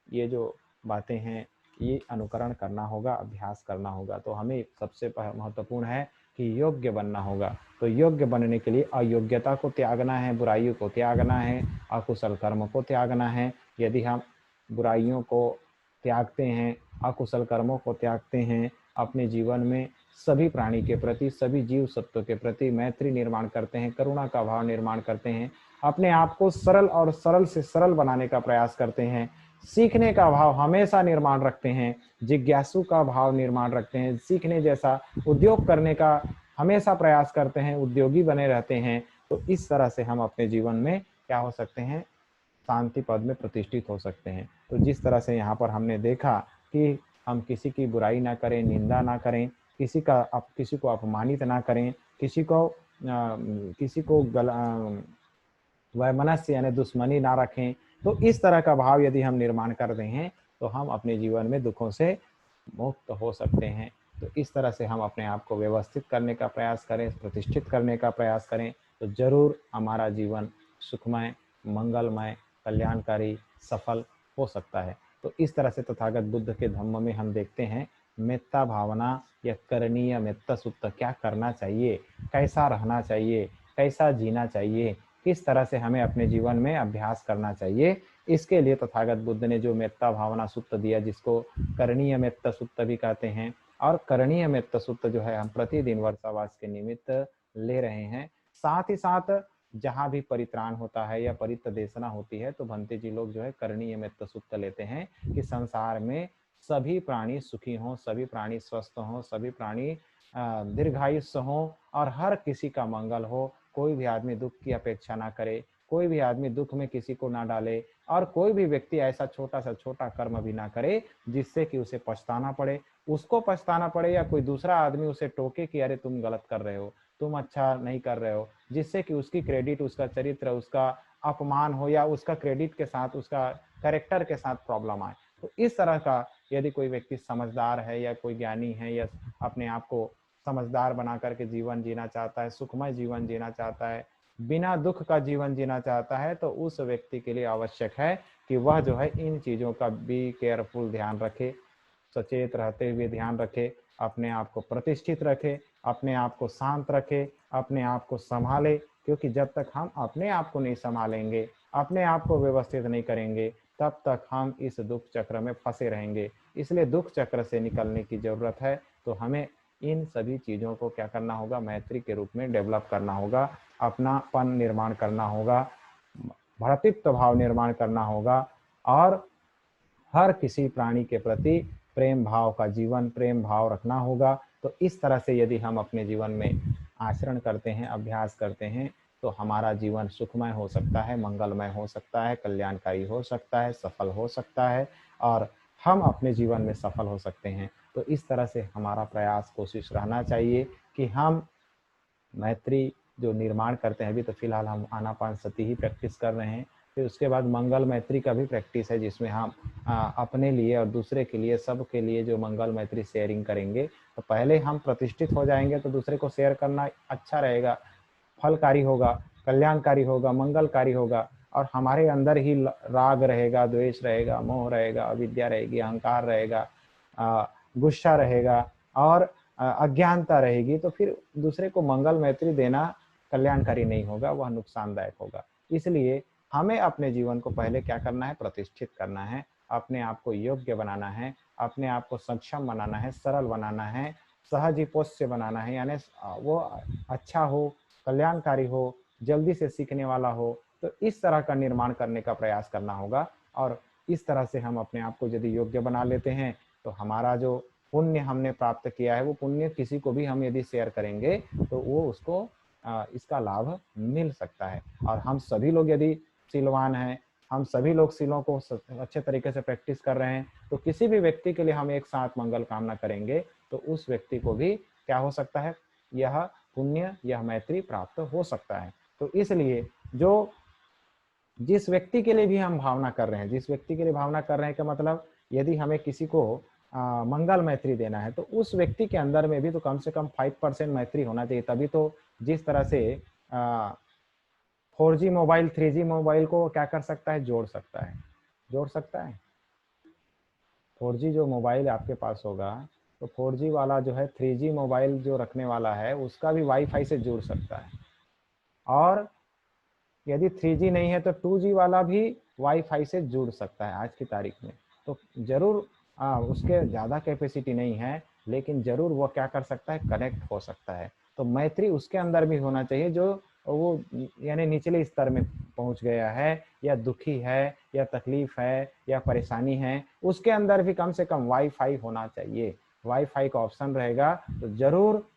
A: ये जो बातें हैं ये अनुकरण करना होगा, अभ्यास करना होगा। तो हमें सबसे महत्वपूर्ण है कि योग्य बनना होगा। तो योग्य बनने के लिए अयोग्यता को त्यागना है, बुराइयों को त्यागना है, अकुशल कर्म को त्यागना है। यदि हम बुराइयों को त्यागते हैं, अकुशल कर्मों को त्यागते हैं, अपने जीवन में सभी प्राणी के प्रति, सभी जीव सत्व के प्रति मैत्री निर्माण करते हैं, करुणा का भाव निर्माण करते हैं, अपने आप को सरल और सरल से सरल बनाने का प्रयास करते हैं, सीखने का भाव हमेशा निर्माण रखते हैं, जिज्ञासु का भाव निर्माण रखते हैं, सीखने जैसा उद्योग करने का हमेशा प्रयास करते हैं, उद्योगी बने रहते हैं। तो इस तरह से हम अपने जीवन में क्या हो सकते हैं? शांति पद में प्रतिष्ठित हो सकते हैं। तो जिस तरह से यहाँ पर हमने देखा कि हम किसी की बुराई ना करें, निंदा ना करें, किसी को अपमानित ना करें, किसी को वैमनस्य यानी दुश्मनी ना रखें। तो इस तरह का भाव यदि हम निर्माण कर रहे हैं तो हम अपने जीवन में दुखों से मुक्त हो सकते हैं। तो इस तरह से हम अपने आप को व्यवस्थित करने का प्रयास करें, प्रतिष्ठित करने का प्रयास करें, तो जरूर हमारा जीवन सुखमय, मंगलमय, कल्याणकारी, सफल हो सकता है। तो इस तरह से तथागत बुद्ध के धम्म में हम देखते हैं मेत्ता भावना या करणीय मेत्ता सुत्त, क्या करना चाहिए, कैसा रहना चाहिए, कैसा जीना चाहिए, किस तरह से हमें अपने जीवन में अभ्यास करना चाहिए। इसके लिए तथागत बुद्ध ने जो मेत्ता भावना सूत्र दिया, जिसको करणीय मेत्ता सूत्र भी कहते हैं, और करणीय मेत्ता सूत्र जो है हम प्रतिदिन वर्षावास के निमित्त ले रहे हैं। साथ ही साथ जहाँ भी परित्राण होता है या परितदेशना होती है तो भंते जी लोग जो है करणीय मेत्ता सूत्र लेते हैं कि संसार में सभी प्राणी सुखी हों, सभी प्राणी स्वस्थ हों, सभी प्राणी दीर्घायुष्य हों और हर किसी का मंगल हो। कोई भी आदमी दुख की अपेक्षा ना करे, कोई भी आदमी दुख में किसी को ना डाले, और कोई भी व्यक्ति ऐसा छोटा सा छोटा कर्म भी ना करे जिससे कि उसे पछताना पड़े, उसको पछताना पड़े, या कोई दूसरा आदमी उसे टोके कि अरे तुम गलत कर रहे हो, तुम अच्छा नहीं कर रहे हो, जिससे कि उसकी क्रेडिट, उसका चरित्र, उसका अपमान हो, या उसका क्रेडिट के साथ उसका कैरेक्टर के साथ प्रॉब्लम आए। तो इस तरह का यदि कोई व्यक्ति समझदार है या कोई ज्ञानी है या अपने आप को समझदार बना करके जीवन जीना चाहता है, सुखमय जीवन जीना चाहता है, बिना दुख का जीवन जीना चाहता है, तो उस व्यक्ति के लिए आवश्यक है कि वह जो है इन चीज़ों का बी केयरफुल ध्यान रखे, सचेत रहते हुए ध्यान रखे, अपने आप को प्रतिष्ठित रखे, अपने आप को शांत रखे, अपने आप को संभाले। क्योंकि जब तक हम अपने आप को नहीं संभालेंगे, अपने आप को व्यवस्थित नहीं करेंगे, तब तक हम इस दुख चक्र में फंसे रहेंगे। इसलिए दुख चक्र से निकलने की जरूरत है। तो हमें इन सभी चीज़ों को क्या करना होगा, मैत्री के रूप में डेवलप करना होगा, अपनापन निर्माण करना होगा, भ्रातृत्व भाव निर्माण करना होगा, और हर किसी प्राणी के प्रति प्रेम भाव का जीवन, प्रेम भाव रखना होगा। तो इस तरह से यदि हम अपने जीवन में आचरण करते हैं, अभ्यास करते हैं, तो हमारा जीवन सुखमय हो सकता है, मंगलमय हो सकता है, कल्याणकारी हो सकता है, सफल हो सकता है, और हम अपने जीवन में सफल हो सकते हैं। तो इस तरह से हमारा प्रयास, कोशिश रहना चाहिए कि हम मैत्री जो निर्माण करते हैं, अभी तो फिलहाल हम आनापानसति ही प्रैक्टिस कर रहे हैं, फिर उसके बाद मंगल मैत्री का भी प्रैक्टिस है, जिसमें हम अपने लिए और दूसरे के लिए, सब के लिए जो मंगल मैत्री शेयरिंग करेंगे। तो पहले हम प्रतिष्ठित हो जाएंगे तो दूसरे को शेयर करना अच्छा रहेगा, फलकारी होगा, कल्याणकारी होगा, मंगलकारी होगा। और हमारे अंदर ही राग रहेगा, द्वेष रहेगा, मोह रहेगा, अविद्या रहेगी, अहंकार रहेगा, गुस्सा रहेगा और अज्ञानता रहेगी, तो फिर दूसरे को मंगल मैत्री देना कल्याणकारी नहीं होगा, वह नुकसानदायक होगा। इसलिए हमें अपने जीवन को पहले क्या करना है, प्रतिष्ठित करना है, अपने आप को योग्य बनाना है, अपने आप को सक्षम बनाना है, सरल बनाना है, सहज ही पोष्य बनाना है, यानी वो अच्छा हो, कल्याणकारी हो, जल्दी से सीखने वाला हो। तो इस तरह का निर्माण करने का प्रयास करना होगा। और इस तरह से हम अपने आप को यदि योग्य बना लेते हैं तो हमारा जो पुण्य हमने प्राप्त किया है, वो पुण्य किसी को भी हम यदि शेयर करेंगे तो वो उसको इसका लाभ मिल सकता है। और हम सभी लोग यदि शीलवान हैं, हम सभी लोग शीलों को अच्छे तरीके से प्रैक्टिस कर रहे हैं, तो किसी भी व्यक्ति के लिए हम एक साथ मंगल कामना करेंगे तो उस व्यक्ति को भी क्या हो सकता है, यह पुण्य, यह मैत्री प्राप्त हो सकता है। तो इसलिए जो जिस व्यक्ति के लिए भी हम भावना कर रहे हैं, जिस व्यक्ति के लिए भावना कर रहे हैं का मतलब, यदि हमें किसी को मंगल मैत्री देना है तो उस व्यक्ति के अंदर में भी तो कम से कम 5% मैत्री होना चाहिए। तभी तो जिस तरह से 4G मोबाइल 3G मोबाइल को क्या कर सकता है, जोड़ सकता है, जोड़ सकता है। 4G जो मोबाइल आपके पास होगा तो 4G वाला जो है 3G मोबाइल जो रखने वाला है उसका भी वाईफाई से जुड़ सकता है। और यदि 3G नहीं है तो 2G वाला भी वाईफाई से जुड़ सकता है आज की तारीख में। तो जरूर उसके ज़्यादा कैपेसिटी नहीं है, लेकिन जरूर वो क्या कर सकता है, कनेक्ट हो सकता है। तो मैत्री उसके अंदर भी होना चाहिए जो वो यानी निचले स्तर में पहुंच गया है, या दुखी है, या तकलीफ है, या परेशानी है, उसके अंदर भी कम से कम वाईफाई होना चाहिए। वाईफाई का ऑप्शन रहेगा तो जरूर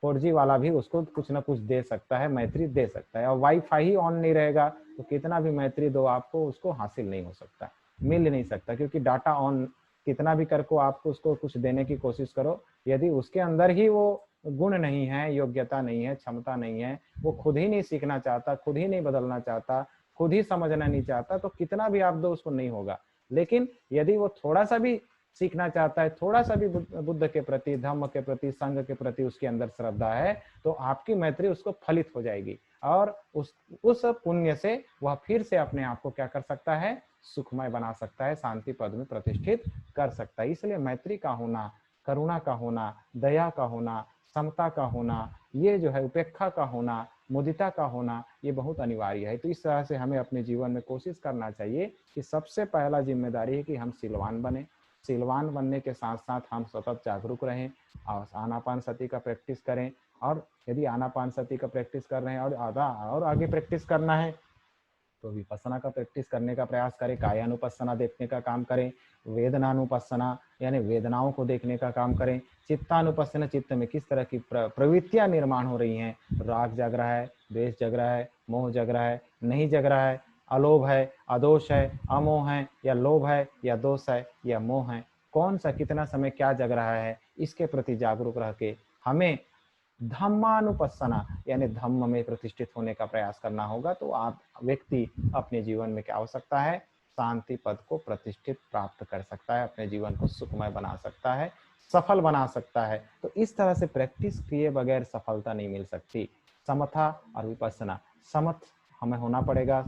A: 4G वाला भी उसको कुछ ना कुछ दे सकता है, मैत्री दे सकता है। और वाईफाई ही ऑन नहीं रहेगा तो कितना भी मैत्री दो आपको, उसको हासिल नहीं हो सकता, मिल नहीं सकता। क्योंकि डाटा ऑन कितना भी करके आपको उसको कुछ देने की कोशिश करो, यदि उसके अंदर ही वो गुण नहीं है, योग्यता नहीं है, क्षमता नहीं है, वो खुद ही नहीं सीखना चाहता, खुद ही नहीं बदलना चाहता, खुद ही समझना नहीं चाहता, तो कितना भी आप दो उसको नहीं होगा। लेकिन यदि वो थोड़ा सा भी सीखना चाहता है, थोड़ा सा भी बुद्ध के प्रति, धम्म के प्रति, संघ के प्रति उसके अंदर श्रद्धा है, तो आपकी मैत्री उसको फलित हो जाएगी। और उस पुण्य से वह फिर से अपने आप को क्या कर सकता है, सुखमय बना सकता है, शांति पद में प्रतिष्ठित कर सकता है। इसलिए मैत्री का होना, करुणा का होना, दया का होना, समता का होना, ये जो है उपेक्षा का होना, मुदिता का होना ये बहुत अनिवार्य है। तो इस तरह से हमें अपने जीवन में कोशिश करना चाहिए कि सबसे पहला जिम्मेदारी है कि हम शीलवान बने। शीलवान बनने के साथ साथ हम सतत जागरूक रहें और आनापानसति का प्रैक्टिस करें। और यदि आनापानसति का प्रैक्टिस कर रहे हैं और आगे प्रैक्टिस करना है तो विपස්සना का प्रैक्टिस करने का प्रयास करें, कायानुपස්සना देखने का काम करें, वेदनानुपස්සना यानी वेदनाओं को देखने का काम करें, चित्तानुपස්සना चित्त में किस तरह की प्रवृत्तियां निर्माण हो रही हैं, राग जग रहा है, द्वेष जग रहा है, मोह जग रहा है, नहीं जग रहा है, अलोभ है, अदोष है, अमोह है, या लोभ है या दोष है या मोह है, कौन सा कितना समय क्या जग रहा है, इसके प्रति जागरूक रह के हमें धम्मानुपස්සना यानी धम्म में प्रतिष्ठित होने का प्रयास करना होगा। तो आप व्यक्ति अपने जीवन में क्या हो सकता है, शांति पद को प्रतिष्ठित प्राप्त कर सकता है, अपने जीवन को सुखमय बना सकता है, सफल बना सकता है। तो इस तरह से प्रैक्टिस किए बगैर सफलता नहीं मिल सकती। समथा और विपස්සना, समथ हमें होना पड़ेगा,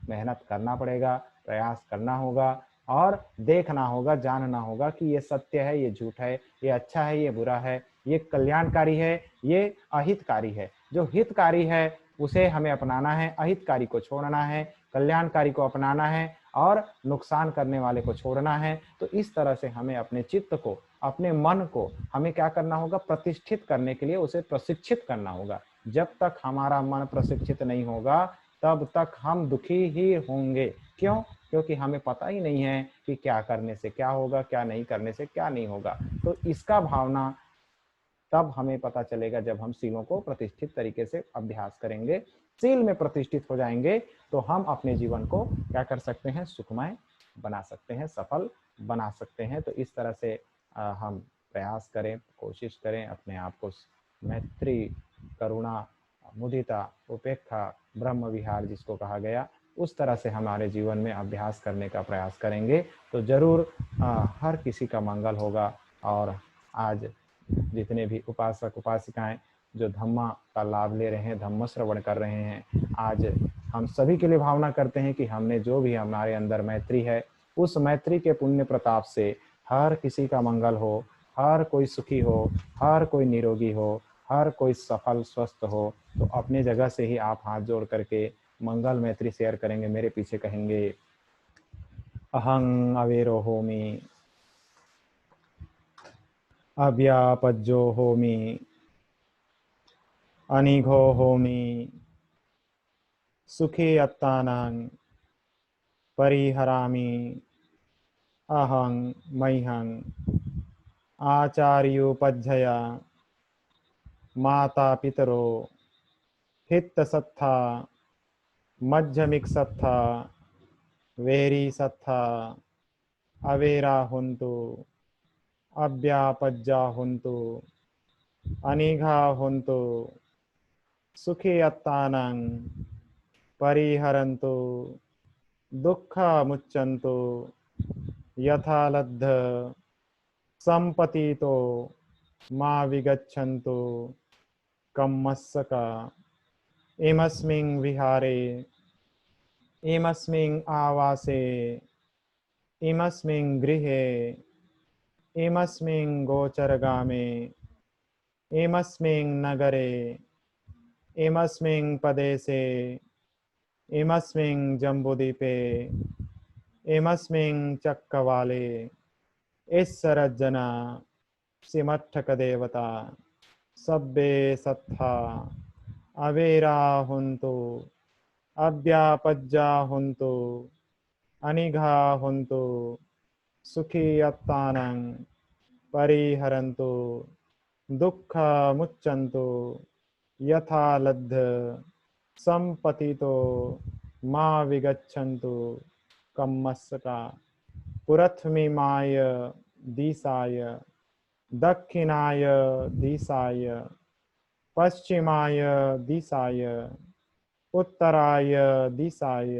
A: मेहनत करना पड़ेगा, प्रयास करना होगा और देखना होगा, जानना होगा कि ये सत्य है, ये झूठ है, ये अच्छा है, ये बुरा है, ये कल्याणकारी है, ये अहितकारी है। जो हितकारी है उसे हमें अपनाना है, अहितकारी को छोड़ना है, कल्याणकारी को अपनाना है और नुकसान करने वाले को छोड़ना है। तो इस तरह से हमें अपने चित्त को, अपने मन को हमें क्या करना होगा, प्रतिष्ठित करने के लिए उसे प्रशिक्षित करना होगा। जब तक हमारा मन प्रशिक्षित नहीं होगा तब तक हम दुखी ही होंगे। क्यों? क्योंकि हमें पता ही नहीं है कि क्या करने से क्या होगा, क्या नहीं करने से क्या नहीं होगा। तो इसका भावना तब हमें पता चलेगा जब हम सीलों को प्रतिष्ठित तरीके से अभ्यास करेंगे, सील में प्रतिष्ठित हो जाएंगे तो हम अपने जीवन को क्या कर सकते हैं, सुखमय बना सकते हैं, सफल बना सकते हैं। तो इस तरह से हम प्रयास करें, कोशिश करें, अपने आप को मैत्री, करुणा, मुदिता, उपेक्षा, ब्रह्म विहार जिसको कहा गया, उस तरह से हमारे जीवन में अभ्यास करने का प्रयास करेंगे तो जरूर हर किसी का मंगल होगा। और आज जितने भी उपासक उपासिकाएं जो धम्मा का लाभ ले रहे हैं, धम्म श्रवण कर रहे हैं, आज हम सभी के लिए भावना करते हैं कि हमने जो भी हमारे अंदर मैत्री है, उस मैत्री के पुण्य प्रताप से हर किसी का मंगल हो, हर कोई सुखी हो, हर कोई निरोगी हो, हर कोई सफल स्वस्थ हो। तो अपने जगह से ही आप हाथ जोड़ करके मंगल मैत्री शेयर करेंगे, मेरे पीछे कहेंगे, अहं अवेरो होमि, अव्यापज्जो होमि, अनिघो होमि, सुखे अत्तानां परिहरामि, अहं मह्यं आचार्योपज्जया माता पितरो हितसत्था मज्जमिक्सत्था वेरी सत्था अवेरा हुन्तु, अव्यापज्जा हुन्तु, अनिघा हुन्तु, सुखे अत्तानां परिहरन्तु, दुःखमुच्यन्तु, यथा लब्ध संपतितो मा विगच्छन्तु, कम्मस्सका इमस्मिन् विहारे, इमस्मिन् आवासे, इमस्मिन् गृहे, इमस्मिन् गोचरगामे, इमस्मिन् नगरे, इमस्मिन् प्रदेशे, इमस्मिन् जम्बूद्वीपे, इमस्मिन् चक्रवाले, ईश्वरजना सिमट्ठकदेवता सब्बे सत्था अवेरा हुन्तु, अव्यापज्जा हुन्तु, अनिघा हुन्तु, सुखी अत्तानां परिहरन्तु, दुःखमुच्यन्तु, यथा लब्ध संपतितो मा विगच्छन्तु, कम्मस्सका पुरथमिमाय दिशाय, दक्षिणाय दिशाय, पश्चिमाय दिशाय, उत्तराय दिशाय,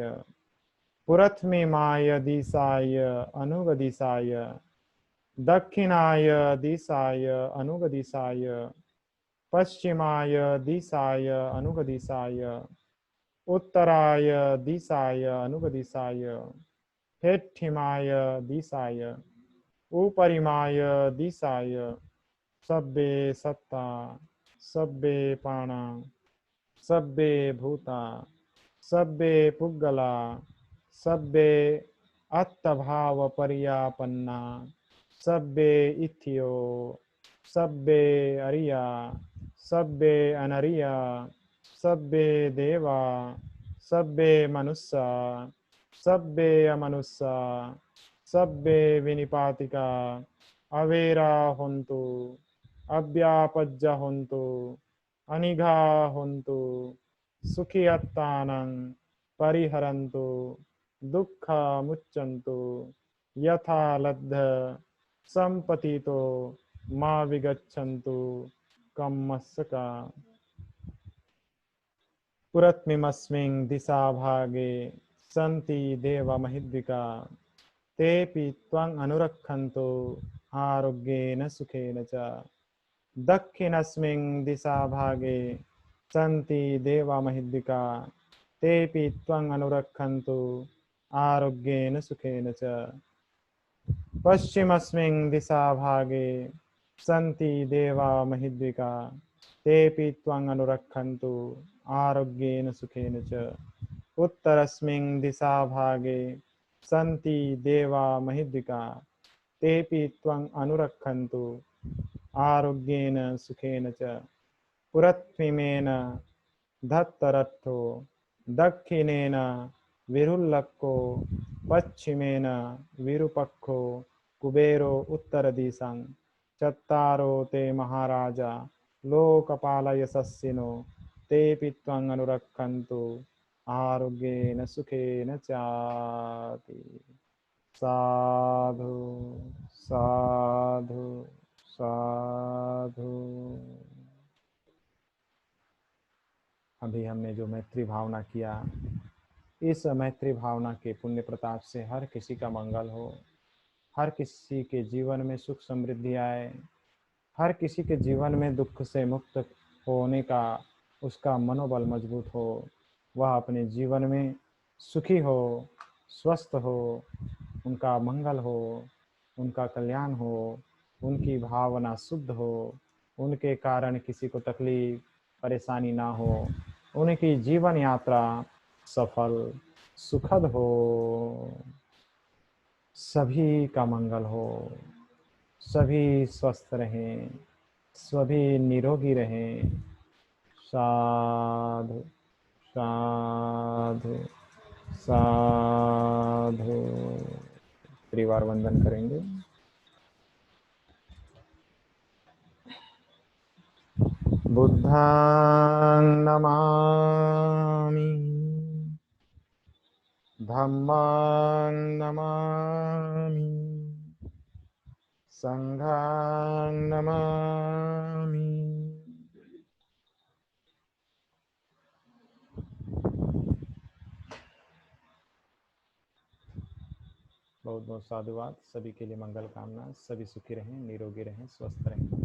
A: पुरथमिमाय दिशाय अनुगदिशाय, दक्षिणाय दिशाय अनुगदिशाय, पश्चिमाय दिशाय अनुगदिशाय, उत्तराय दिशाय अनुगदिशाय, हेठिमाय दिशाय, उपरिमाय दिशाय, सब्बे सत्ता, सब्बे प्राणा, सब्बे भूता सब्बे पुग्गला सब्बे अत्तभाव पर्यापन्ना सब्बे इत्यो सब्बे अरिया सब्बे अनरिया सब्बे देवा सब्बे मनुष्या सब्बे अमनुष्या सब्बे विनिपातिका अवेरा होन्तु अव्यापज्जा होन्तु अनिघा होन्तु सुखियत्तानं परिहरन्तु दुःखा मुच्चन्तु यथा लब्ध संपतितो मा विगच्छन्तु कम्मस्सका पुरस्मिन् दिशाभागे सन्ति देवा महिद्विका तेऽपि त्वं अनुरक्षन्तु आरोग्येन सुखेन च दक्षिणस्मिन् दिशाभागे सन्ति देवा महिद्विका तेऽपि त्वं अनुरक्षन्तु आरोग्येन सुखेन च पश्चिमस्मिन् दिशाभागे सन्ति देवा महिद्विका तेऽपि त्वं अनुरक्षन्तु आरोग्येन सुखेन च उत्तरस्मिन् दिशाभागे सन्ति देवा महिद्विका तेऽपि त्वं अनुरक्षन्तु आरोग्येन सुखेन च पुरस्मिन् धत्तरथो दक्षिणेन विरुल्लको पश्चिमेन विरूपक्षो कुबेरो उत्तरदिशं चत्तारो ते महाराजा लोकपालयशस्सिनो तेऽपि त्वं अनुरक्षन्तु आरोग्येन सुखेन चाति। साधु साधु साधु। अभी हमने जो मैत्री भावना किया, इस मैत्री भावना के पुण्य प्रताप से हर किसी का मंगल हो, हर किसी के जीवन में सुख समृद्धि आए, हर किसी के जीवन में दुख से मुक्त होने का उसका मनोबल मजबूत हो, वह अपने जीवन में सुखी हो, स्वस्थ हो, उनका मंगल हो, उनका कल्याण हो, उनकी भावना शुद्ध हो, उनके कारण किसी को तकलीफ परेशानी ना हो, उनकी जीवन यात्रा सफल सुखद हो, सभी का मंगल हो, सभी स्वस्थ रहें, सभी निरोगी रहें। साधु साधु साधु। त्रिवार वंदन करेंगे। बुद्धं नमामि धम्मं नमामि संघं नमामि। बहुत बहुत साधुवाद। सभी के लिए मंगल कामना। सभी सुखी रहें, निरोगी रहें, स्वस्थ रहें।